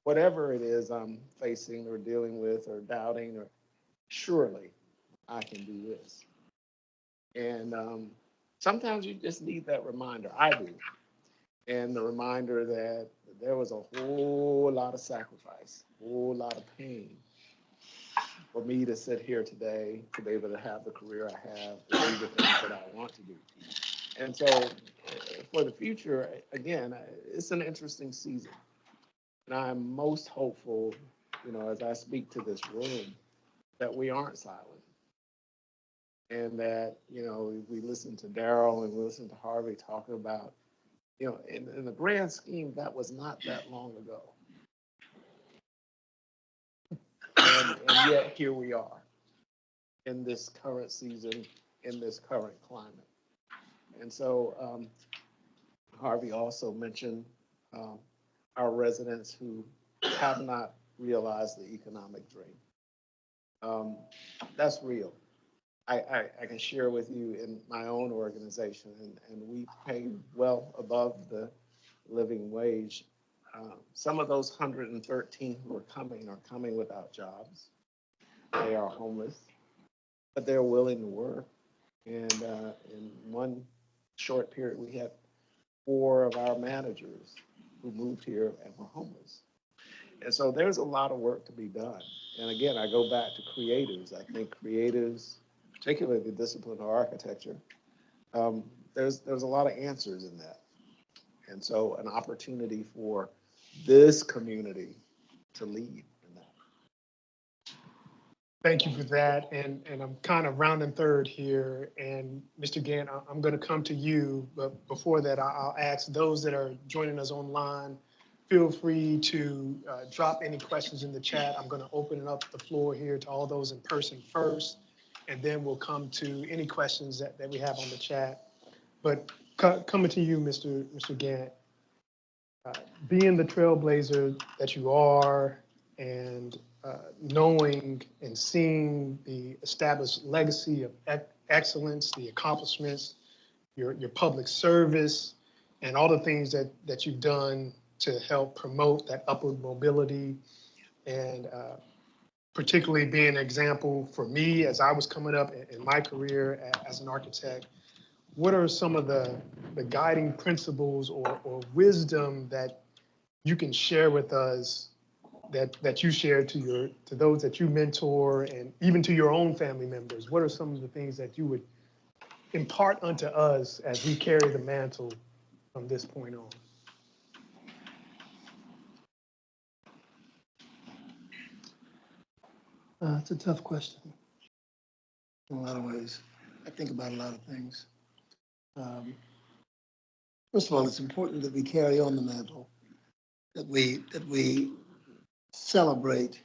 whatever it is I'm facing or dealing with or doubting, or surely I can do this. And sometimes you just need that reminder. I do. And the reminder that there was a whole lot of sacrifice, a whole lot of pain for me to sit here today, to be able to have the career I have, to do the things that I want to do. And so for the future, again, it's an interesting season. And I'm most hopeful, as I speak to this room, that we aren't silent. And that, we listen to Daryl and we listen to Harvey talking about, in the grand scheme, that was not that long ago. And yet here we are in this current season, in this current climate. And so Harvey also mentioned our residents who have not realized the economic dream. That's real. I can share with you in my own organization, and we pay well above the living wage. Some of those 113 who are coming without jobs. They are homeless, but they're willing to work. And in one short period, we had 4 of our managers who moved here and were homeless. And so there's a lot of work to be done. And again, I go back to creatives. I think creatives, particularly the discipline of architecture, there's a lot of answers in that. And so an opportunity for this community to lead in that. Thank you for that. And I'm kind of rounding third here. And Mr. Gant, I'm going to come to you. But before that, I'll ask those that are joining us online, feel free to drop any questions in the chat. I'm going to open up the floor here to all those in person first, and then we'll come to any questions that we have on the chat. But coming to you, Mr. Gant, being the trailblazer that you are, and knowing and seeing the established legacy of excellence, the accomplishments, your public service, and all the things that you've done to help promote that upward mobility, and particularly being an example for me as I was coming up in my career as an architect. What are some of the guiding principles or wisdom that you can share with us that you share to those that you mentor and even to your own family members? What are some of the things that you would impart unto us as we carry the mantle from this point on? It's a tough question in a lot of ways. I think about a lot of things. First of all, it's important that we carry on the mantle, that we celebrate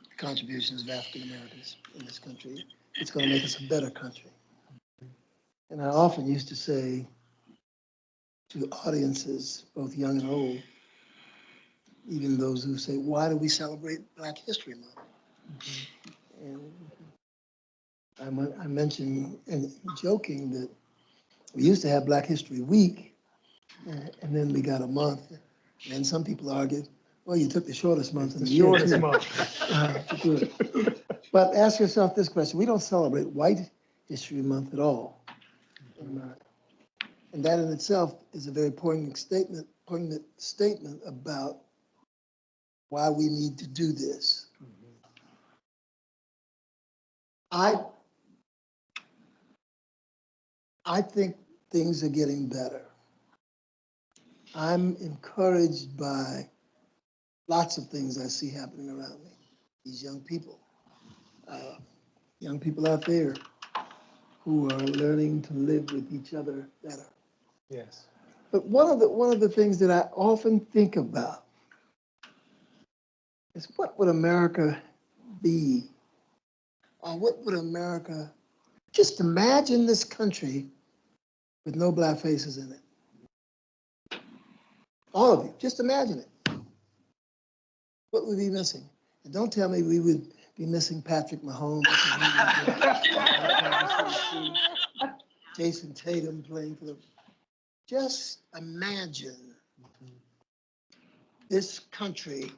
the contributions of African Americans in this country. It's going to make us a better country. And I often used to say to audiences, both young and old, even those who say, why do we celebrate Black History Month? And I mentioned in joking that we used to have Black History Week, and then we got a month. And some people argued, well, you took the shortest month in the year. Shortest month. Good. But ask yourself this question. We don't celebrate White History Month at all. And that in itself is a very poignant statement about why we need to do this. I think things are getting better. I'm encouraged by lots of things I see happening around me. These young people out there who are learning to live with each other better. Yes. But one of the things that I often think about is what would America be? Or what would America, just imagine this country with no Black faces in it. All of you, just imagine it. What would we be missing? And don't tell me we would be missing Patrick Mahomes, Jason Tatum playing for them. Just imagine this country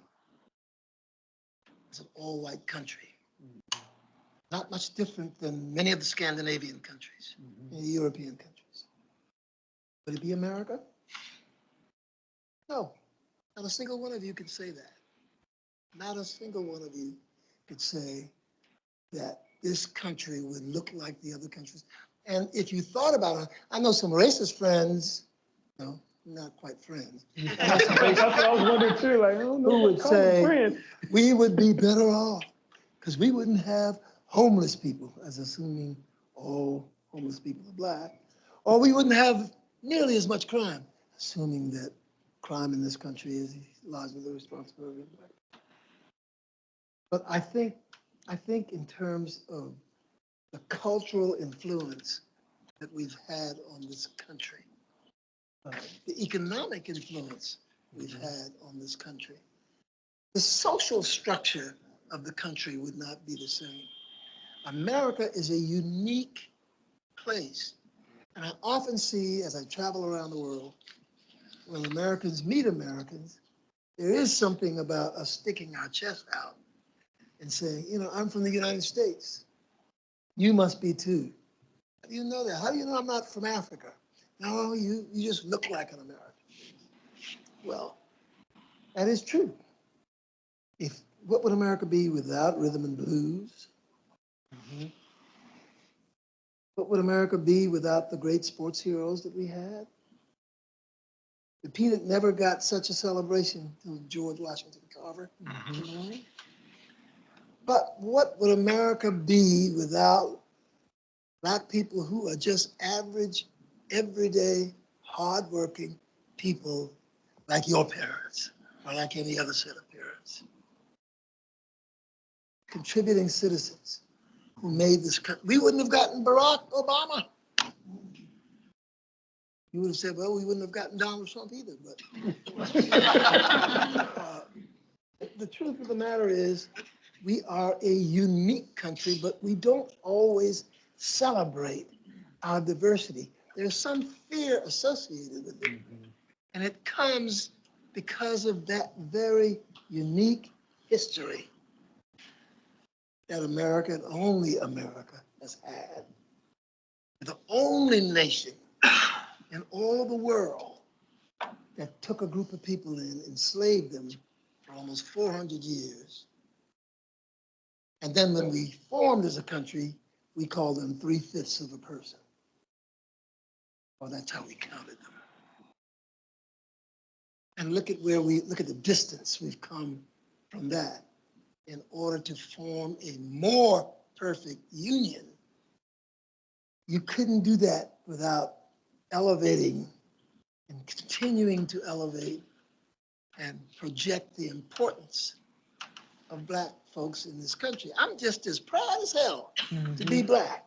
is an all-white country. Not much different than many of the Scandinavian countries, and the European countries. Would it be America? No, not a single one of you could say that. Not a single one of you could say that this country would look like the other countries. And if you thought about it, I know some racist friends, no, not quite friends. That's what I was wondering too. Like, I don't know Who would say we would be better off because we wouldn't have homeless people, as assuming all homeless people are Black, or we wouldn't have nearly as much crime, assuming that crime in this country is largely the responsibility of Black people. But I think in terms of the cultural influence that we've had on this country, the economic influence we've had on this country, the social structure of the country would not be the same. America is a unique place. And I often see, as I travel around the world, when Americans meet Americans, there is something about us sticking our chest out and saying, you know, I'm from the United States. You must be too. How do you know that? How do you know I'm not from Africa? No, you just look like an American. Well, that is true. What would America be without rhythm and blues? What would America be without the great sports heroes that we had? The peanut never got such a celebration until George Washington Carver. But what would America be without Black people who are just average, everyday, hardworking people like your parents or like any other set of parents? Contributing citizens who made this country. We wouldn't have gotten Barack Obama. You would have said, well, we wouldn't have gotten Donald Trump either. But the truth of the matter is, we are a unique country, but we don't always celebrate our diversity. There's some fear associated with it. And it comes because of that very unique history that America and only America has had. The only nation in all the world that took a group of people in, enslaved them for almost 400 years. And then when we formed as a country, we called them 3/5 of a person. Well, that's how we counted them. And look at the distance we've come from that in order to form a more perfect union. You couldn't do that without elevating and continuing to elevate and project the importance of Black folks in this country. I'm just as proud as hell to be Black,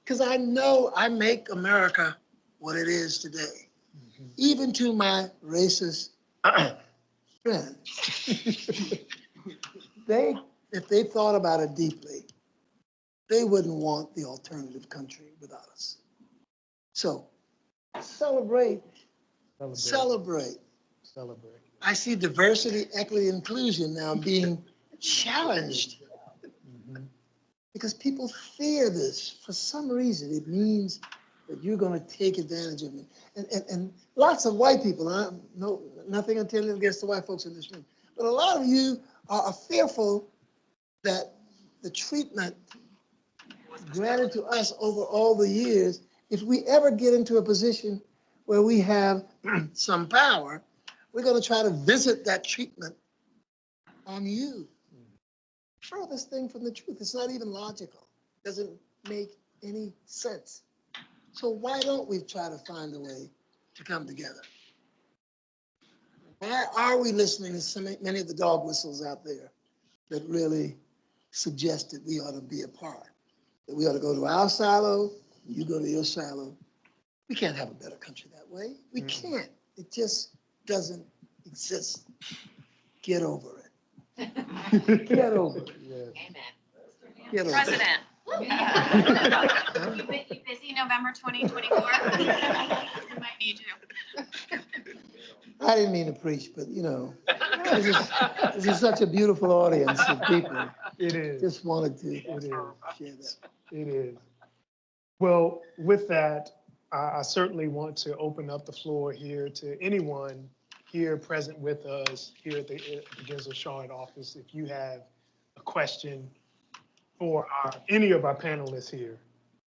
because I know I make America what it is today. Even to my racist friends, if they thought about it deeply, they wouldn't want the alternative country without us. So celebrate. Celebrate. Celebrate. I see diversity, equity, inclusion now being challenged because people fear this. For some reason, it means that you're going to take advantage of it. And lots of white people, nothing I'm telling against the white folks in this room, but a lot of you are fearful that the treatment granted to us over all the years, if we ever get into a position where we have some power, we're going to try to visit that treatment on you. Furthest thing from the truth. It's not even logical. It doesn't make any sense. So why don't we try to find a way to come together? Why are we listening to so many of the dog whistles out there that really suggest that we ought to be apart? That we ought to go to our silo, you go to your silo. We can't have a better country that way. We can't. It just doesn't exist. Get over it. Get over it. Amen. Get over President. it. You busy November 2024? We might need you. I didn't mean to preach, but this is such a beautiful audience of people. It is. Just wanted to It is. share that. It is. Well, with that, I certainly want to open up the floor here to anyone here present with us here at the Gensler Charlotte office. If you have a question for any of our panelists here,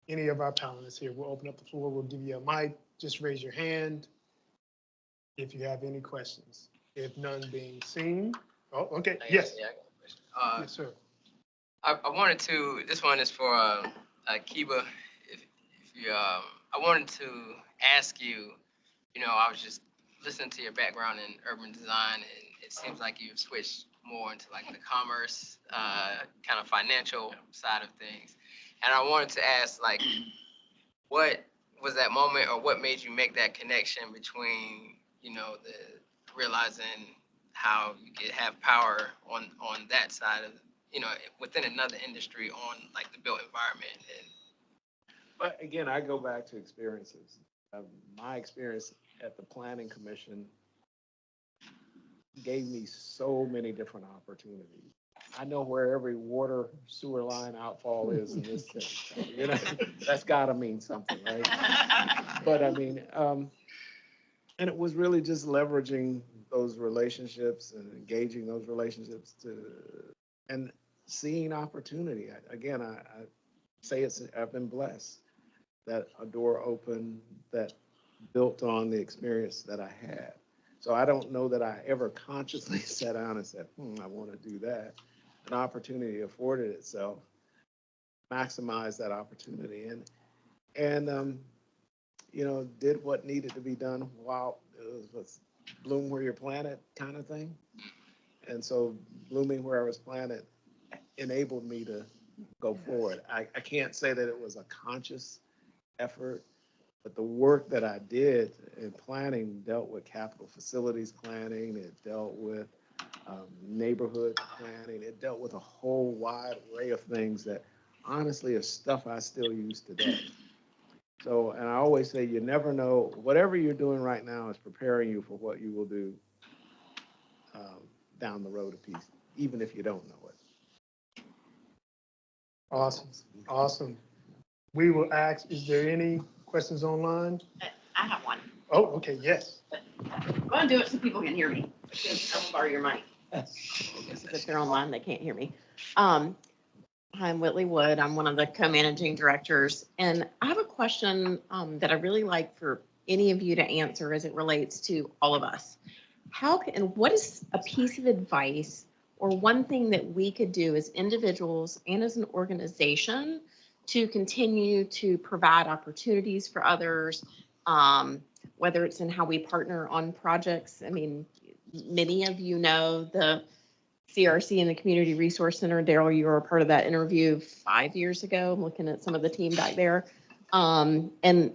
we'll open up the floor. We'll give you a mic. Just raise your hand if you have any questions. If none being seen. Oh, okay. Yes. Yeah, I got a question. Yes, sir. I wanted to. This one is for Kiba. If you, I wanted to ask you. I was just listening to your background in urban design, and it seems like you've switched more into like the commerce, kind of financial side of things. And I wanted to ask, like, what was that moment, or what made you make that connection between, the realizing how you could have power on that side of, within another industry on like the built environment. But again, I go back to experiences. My experience at the Planning Commission gave me so many different opportunities. I know where every water sewer line outfall is in this city. So, that's got to mean something, right? But I mean, and it was really just leveraging those relationships and engaging those relationships and seeing opportunity. Again, I say I've been blessed that a door opened that built on the experience that I had. So I don't know that I ever consciously sat down and said, I want to do that. An opportunity afforded itself, maximize that opportunity, and did what needed to be done while it was bloom where you're planted kind of thing. And so blooming where I was planted enabled me to go forward. I can't say that it was a conscious effort, but the work that I did in planning dealt with capital facilities planning, it dealt with neighborhood planning, it dealt with a whole wide array of things that honestly is stuff I still use today. So, and I always say, you never know, whatever you're doing right now is preparing you for what you will do down the road a piece, even if you don't know it. Awesome. Awesome. We will ask, is there any questions online? I have one. Oh, okay, yes. want to do it so people can hear me. I'll borrow your mic. If they're online, they can't hear me. I'm Whitley Wood. I'm one of the co-managing directors. And I have a question that I really like for any of you to answer as it relates to all of us. What is a piece of advice or one thing that we could do as individuals and as an organization to continue to provide opportunities for others, whether it's in how we partner on projects? I mean, many of you know the CRC and the Community Resource Center. Daryl, you were a part of that interview 5 years ago. I'm looking at some of the team back there. And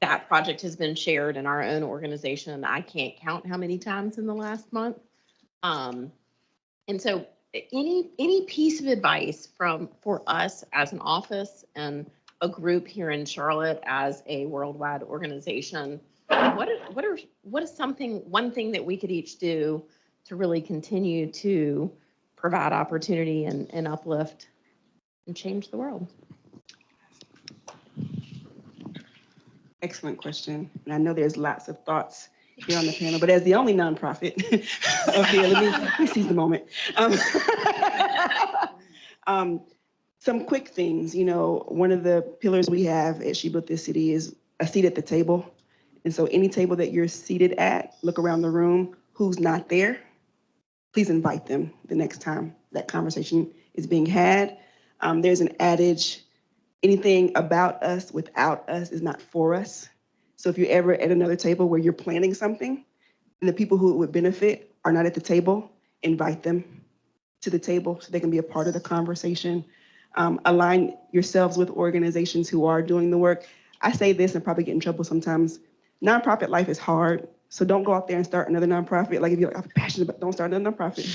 that project has been shared in our own organization. I can't count how many times in the last month. And so any piece of advice for us as an office and a group here in Charlotte as a worldwide organization, what is one thing that we could each do to really continue to provide opportunity and uplift and change the world? Excellent question. And I know there's lots of thoughts here on the panel, but as the only nonprofit up here, let me seize the moment. Some quick things, one of the pillars we have at She Built This City is a seat at the table. And so any table that you're seated at, look around the room, who's not there, please invite them the next time that conversation is being had. There's an adage, anything about us without us is not for us. So if you're ever at another table where you're planning something and the people who it would benefit are not at the table, invite them to the table so they can be a part of the conversation. Align yourselves with organizations who are doing the work. I say this and probably get in trouble sometimes. Nonprofit life is hard. So don't go out there and start another nonprofit. Like if you're passionate, but don't start another nonprofit.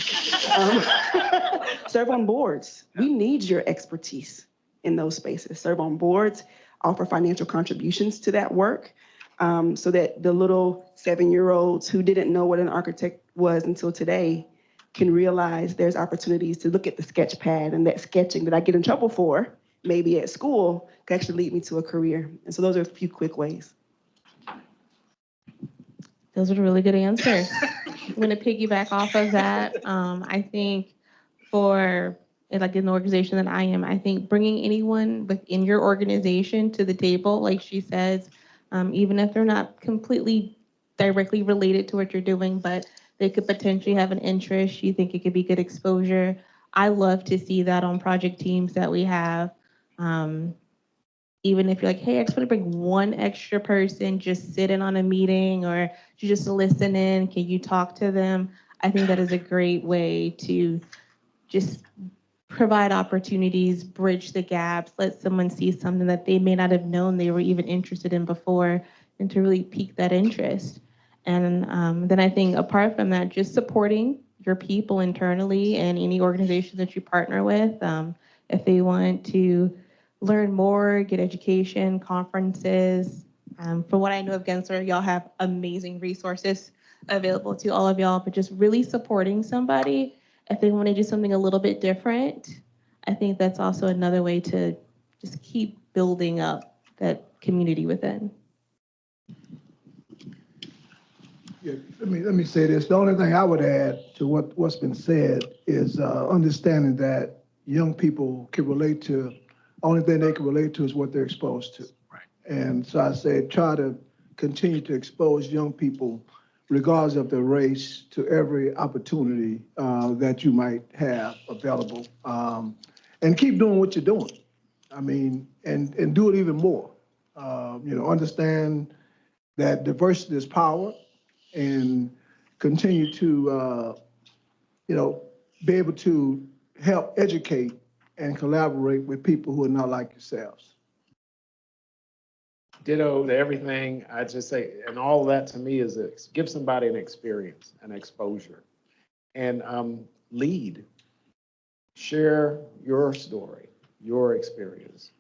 Serve on boards. We need your expertise in those spaces. Serve on boards, offer financial contributions to that work, so that the little 7-year-olds who didn't know what an architect was until today can realize there's opportunities to look at the sketch pad, and that sketching that I get in trouble for, maybe at school, could actually lead me to a career. And so those are a few quick ways. Those are really good answers. I'm going to piggyback off of that. I think for like an organization that I am, I think bringing anyone within your organization to the table, like she says, even if they're not completely directly related to what you're doing, but they could potentially have an interest, you think it could be good exposure. I love to see that on project teams that we have. Even if you're like, hey, I just want to bring one extra person, just sit in on a meeting or just listen in, can you talk to them? I think that is a great way to just provide opportunities, bridge the gaps, let someone see something that they may not have known they were even interested in before, and to really pique that interest. And then I think apart from that, just supporting your people internally and any organization that you partner with, if they want to learn more, get education, conferences. From what I know of Gensler, y'all have amazing resources available to all of y'all, but just really supporting somebody if they want to do something a little bit different. I think that's also another way to just keep building up that community within. Yeah, let me say this. The only thing I would add to what's been said is understanding that young people can relate to, only thing they can relate to is what they're exposed to. Right. And so I say try to continue to expose young people, regardless of their race, to every opportunity that you might have available. And keep doing what you're doing. I mean, and do it even more. Understand that diversity is power, and continue to, be able to help educate and collaborate with people who are not like yourselves. Ditto to everything. I just say, and all of that to me is give somebody an experience, an exposure, and lead. Share your story, your experience.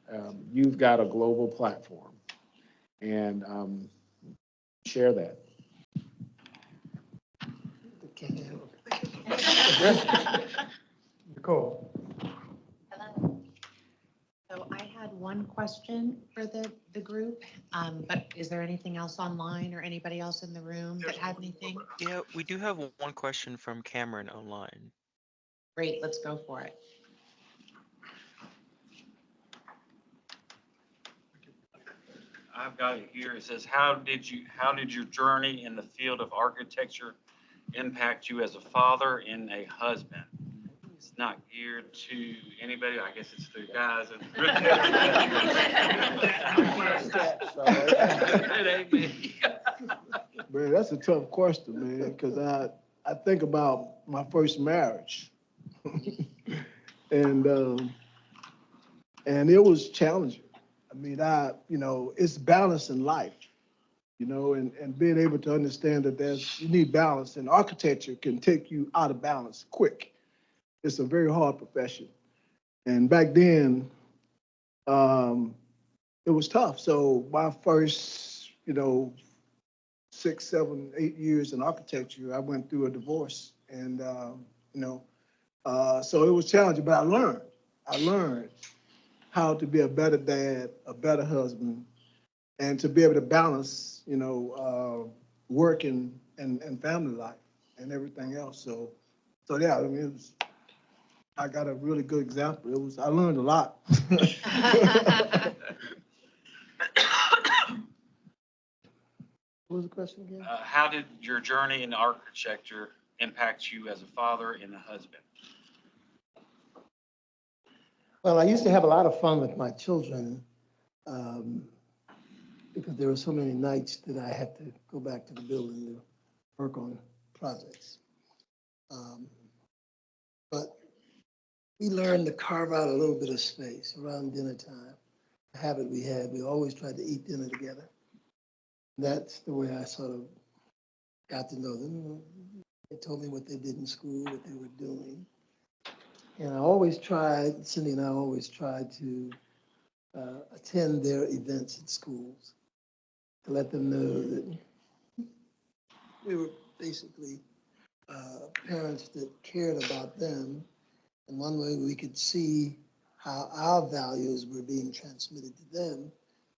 You've got a global platform, and share that. Nicole. Hello. So I had one question for the group. But is there anything else online or anybody else in the room that had anything? Yeah, we do have one question from Cameron online. Great, let's go for it. I've got it here. It says, how did your journey in the field of architecture impact you as a father and a husband? It's not geared to anybody. I guess it's to guys. Man, that's a tough question, man, because I think about my first marriage. and it was challenging. I mean, it's balance in life, and being able to understand that you need balance, and architecture can take you out of balance quick. It's a very hard profession. And back then, it was tough. So my first, 6, 7, 8 years in architecture, I went through a divorce, and so it was challenging. But I learned how to be a better dad, a better husband, and to be able to balance, work and family life and everything else. So yeah, I mean, I got a really good example. I learned a lot. What was the question again? How did your journey in architecture impact you as a father and a husband? Well, I used to have a lot of fun with my children because there were so many nights that I had to go back to the building to work on projects. But we learned to carve out a little bit of space around dinner time. A habit we always tried to eat dinner together. That's the way I sort of got to know them. They told me what they did in school, what they were doing. And Cindy and I always tried to attend their events at schools to let them know that we were basically parents that cared about them. And one way we could see how our values were being transmitted to them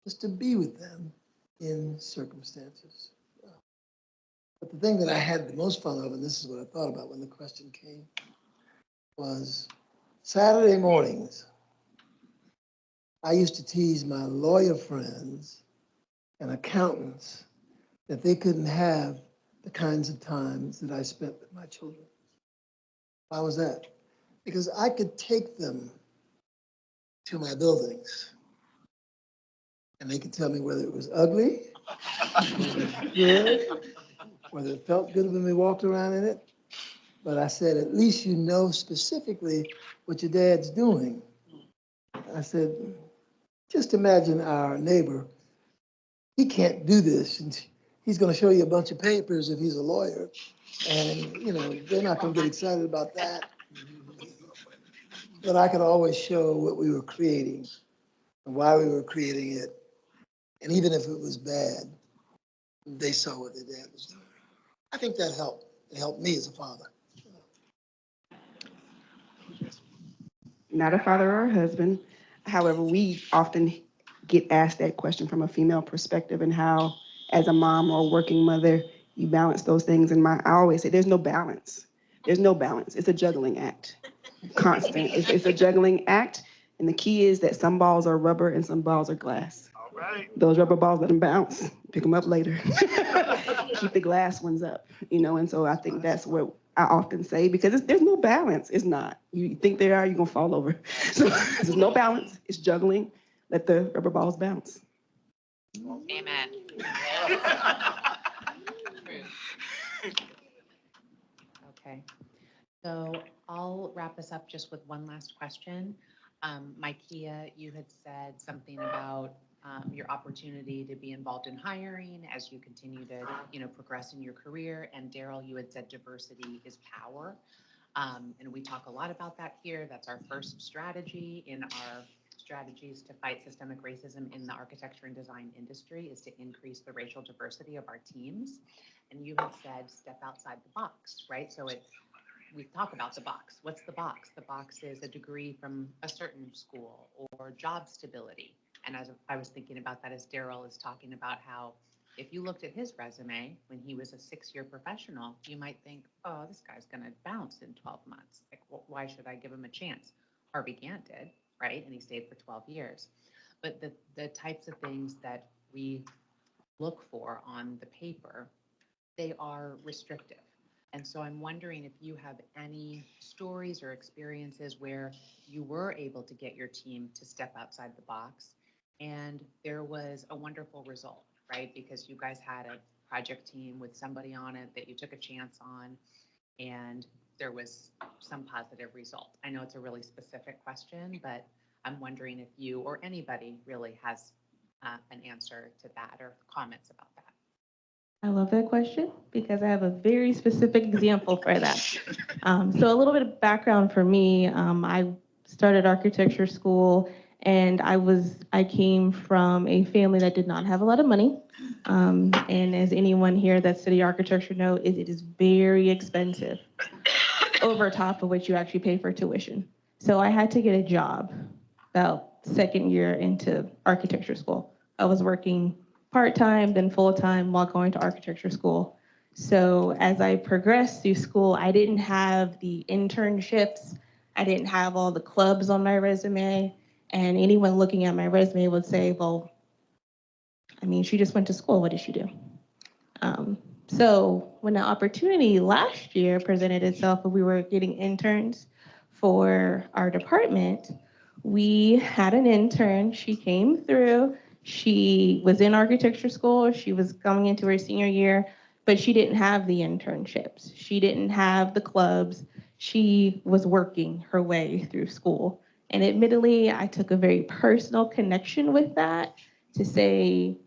was to be with them in circumstances. But the thing that I had the most fun of, and this is what I thought about when the question came, was Saturday mornings. I used to tease my lawyer friends and accountants that they couldn't have the kinds of times that I spent with my children. Why was that? Because I could take them to my buildings and they could tell me whether it was ugly, whether it was good, whether it felt good when we walked around in it. But I said, at least you know specifically what your dad's doing. I said, just imagine our neighbor. He can't do this. And he's going to show you a bunch of papers if he's a lawyer. And, they're not going to get excited about that. But I could always show what we were creating and why we were creating it. And even if it was bad, they saw what their dad was doing. I think that helped. It helped me as a father. Not a father or a husband. However, we often get asked that question from a female perspective and how, as a mom or a working mother, you balance those things. And I always say there's no balance. There's no balance. It's a juggling act. Constant. It's a juggling act. And the key is that some balls are rubber and some balls are glass. All right. Those rubber balls, let them bounce. Pick them up later. Keep the glass ones up, and so I think that's what I often say, because there's no balance. It's not. You think there are, you're going to fall over. So there's no balance. It's juggling. Let the rubber balls bounce. Amen. Okay. So I'll wrap us up just with one last question. Micaiah, you had said something about your opportunity to be involved in hiring as you continue to, progress in your career. And Daryl, you had said diversity is power. And we talk a lot about that here. That's our first strategy in our strategies to fight systemic racism in the architecture and design industry, is to increase the racial diversity of our teams. And you had said step outside the box, right? So we talk about the box. What's the box? The box is a degree from a certain school or job stability. And as I was thinking about that, as Daryl is talking about how if you looked at his resume when he was a 6-year professional, you might think, oh, this guy's going to bounce in 12 months. Like, why should I give him a chance? Harvey Gantt did, right? And he stayed for 12 years. But the types of things that we look for on the paper, they are restrictive. And so I'm wondering if you have any stories or experiences where you were able to get your team to step outside the box and there was a wonderful result, right? Because you guys had a project team with somebody on it that you took a chance on and there was some positive result. I know it's a really specific question, but I'm wondering if you or anybody really has an answer to that or comments about that. I love that question because I have a very specific example for that. So a little bit of background for me, I started architecture school and I came from a family that did not have a lot of money. And as anyone here that study architecture knows, it is very expensive over top of what you actually pay for tuition. So I had to get a job about second year into architecture school. I was working part-time, then full-time while going to architecture school. So as I progressed through school, I didn't have the internships. I didn't have all the clubs on my resume. And anyone looking at my resume would say, well, I mean, she just went to school. What did she do? So when the opportunity last year presented itself and we were getting interns for our department, we had an intern. She came through. She was in architecture school. She was coming into her senior year, but she didn't have the internships. She didn't have the clubs. She was working her way through school. And admittedly, I took a very personal connection with that to say,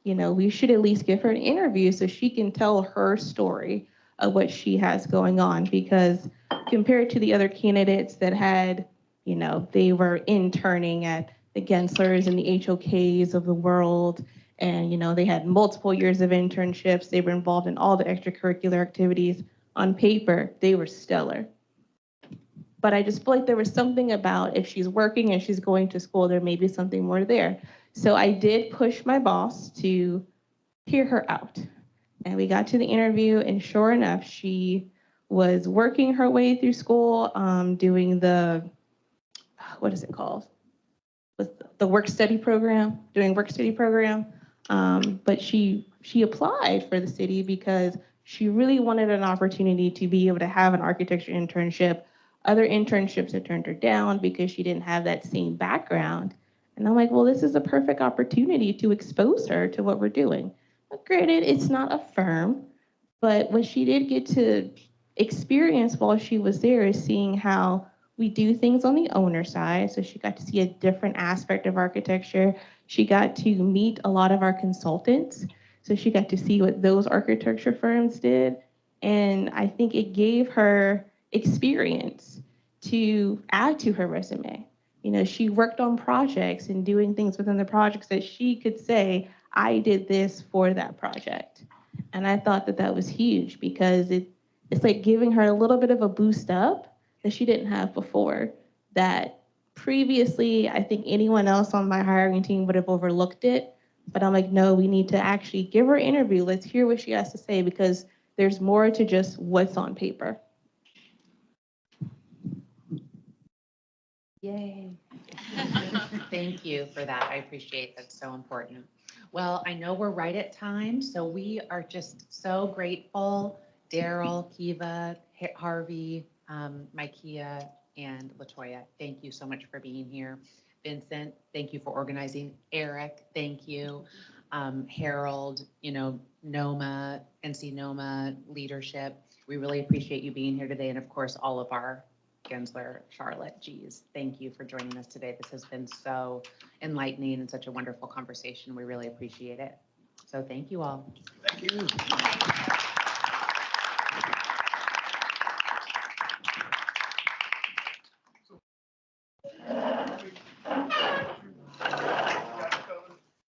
you know, we should at least give her an interview so she can tell her story of what she has going on. Because compared to the other candidates that had, you know, they were interning at the Genslers and the HOKs of the world, and, you know, they had multiple years of internships. They were involved in all the extracurricular activities. On paper, they were stellar. But I just feel like there was something about if she's working and she's going to school, there may be something more there. So I did push my boss to hear her out. And we got to the interview, and sure enough, she was working her way through school, doing the, what is it called? The work study program, doing work study program. But she applied for the city because she really wanted an opportunity to be able to have an architecture internship. Other internships had turned her down because she didn't have that same background. And I'm like, well, this is a perfect opportunity to expose her to what we're doing. But granted, it's not a firm, but what she did get to experience while she was there is seeing how we do things on the owner side. So she got to see a different aspect of architecture. She got to meet a lot of our consultants. So she got to see what those architecture firms did. And I think it gave her experience to add to her resume. You know, she worked on projects and doing things within the projects that she could say, I did this for that project. And I thought that that was huge because it's like giving her a little bit of a boost up that she didn't have before. That previously, I think anyone else on my hiring team would have overlooked it. But I'm like, no, we need to actually give her an interview. Let's hear what she has to say because there's more to just what's on paper. Yay. Thank you for that. I appreciate that. It's so important. Well, I know we're right at time, so we are just so grateful. Daryl, Kiva, Harvey, Micaiah, and Latoya, thank you so much for being here. Vincent, thank you for organizing. Eric, thank you. Harold, you know, NOMA, NC NOMA leadership. We really appreciate you being here today. And of course, all of our Gensler, Charlotte, geez, thank you for joining us today. This has been so enlightening and such a wonderful conversation. We really appreciate it. So thank you all. Thank you.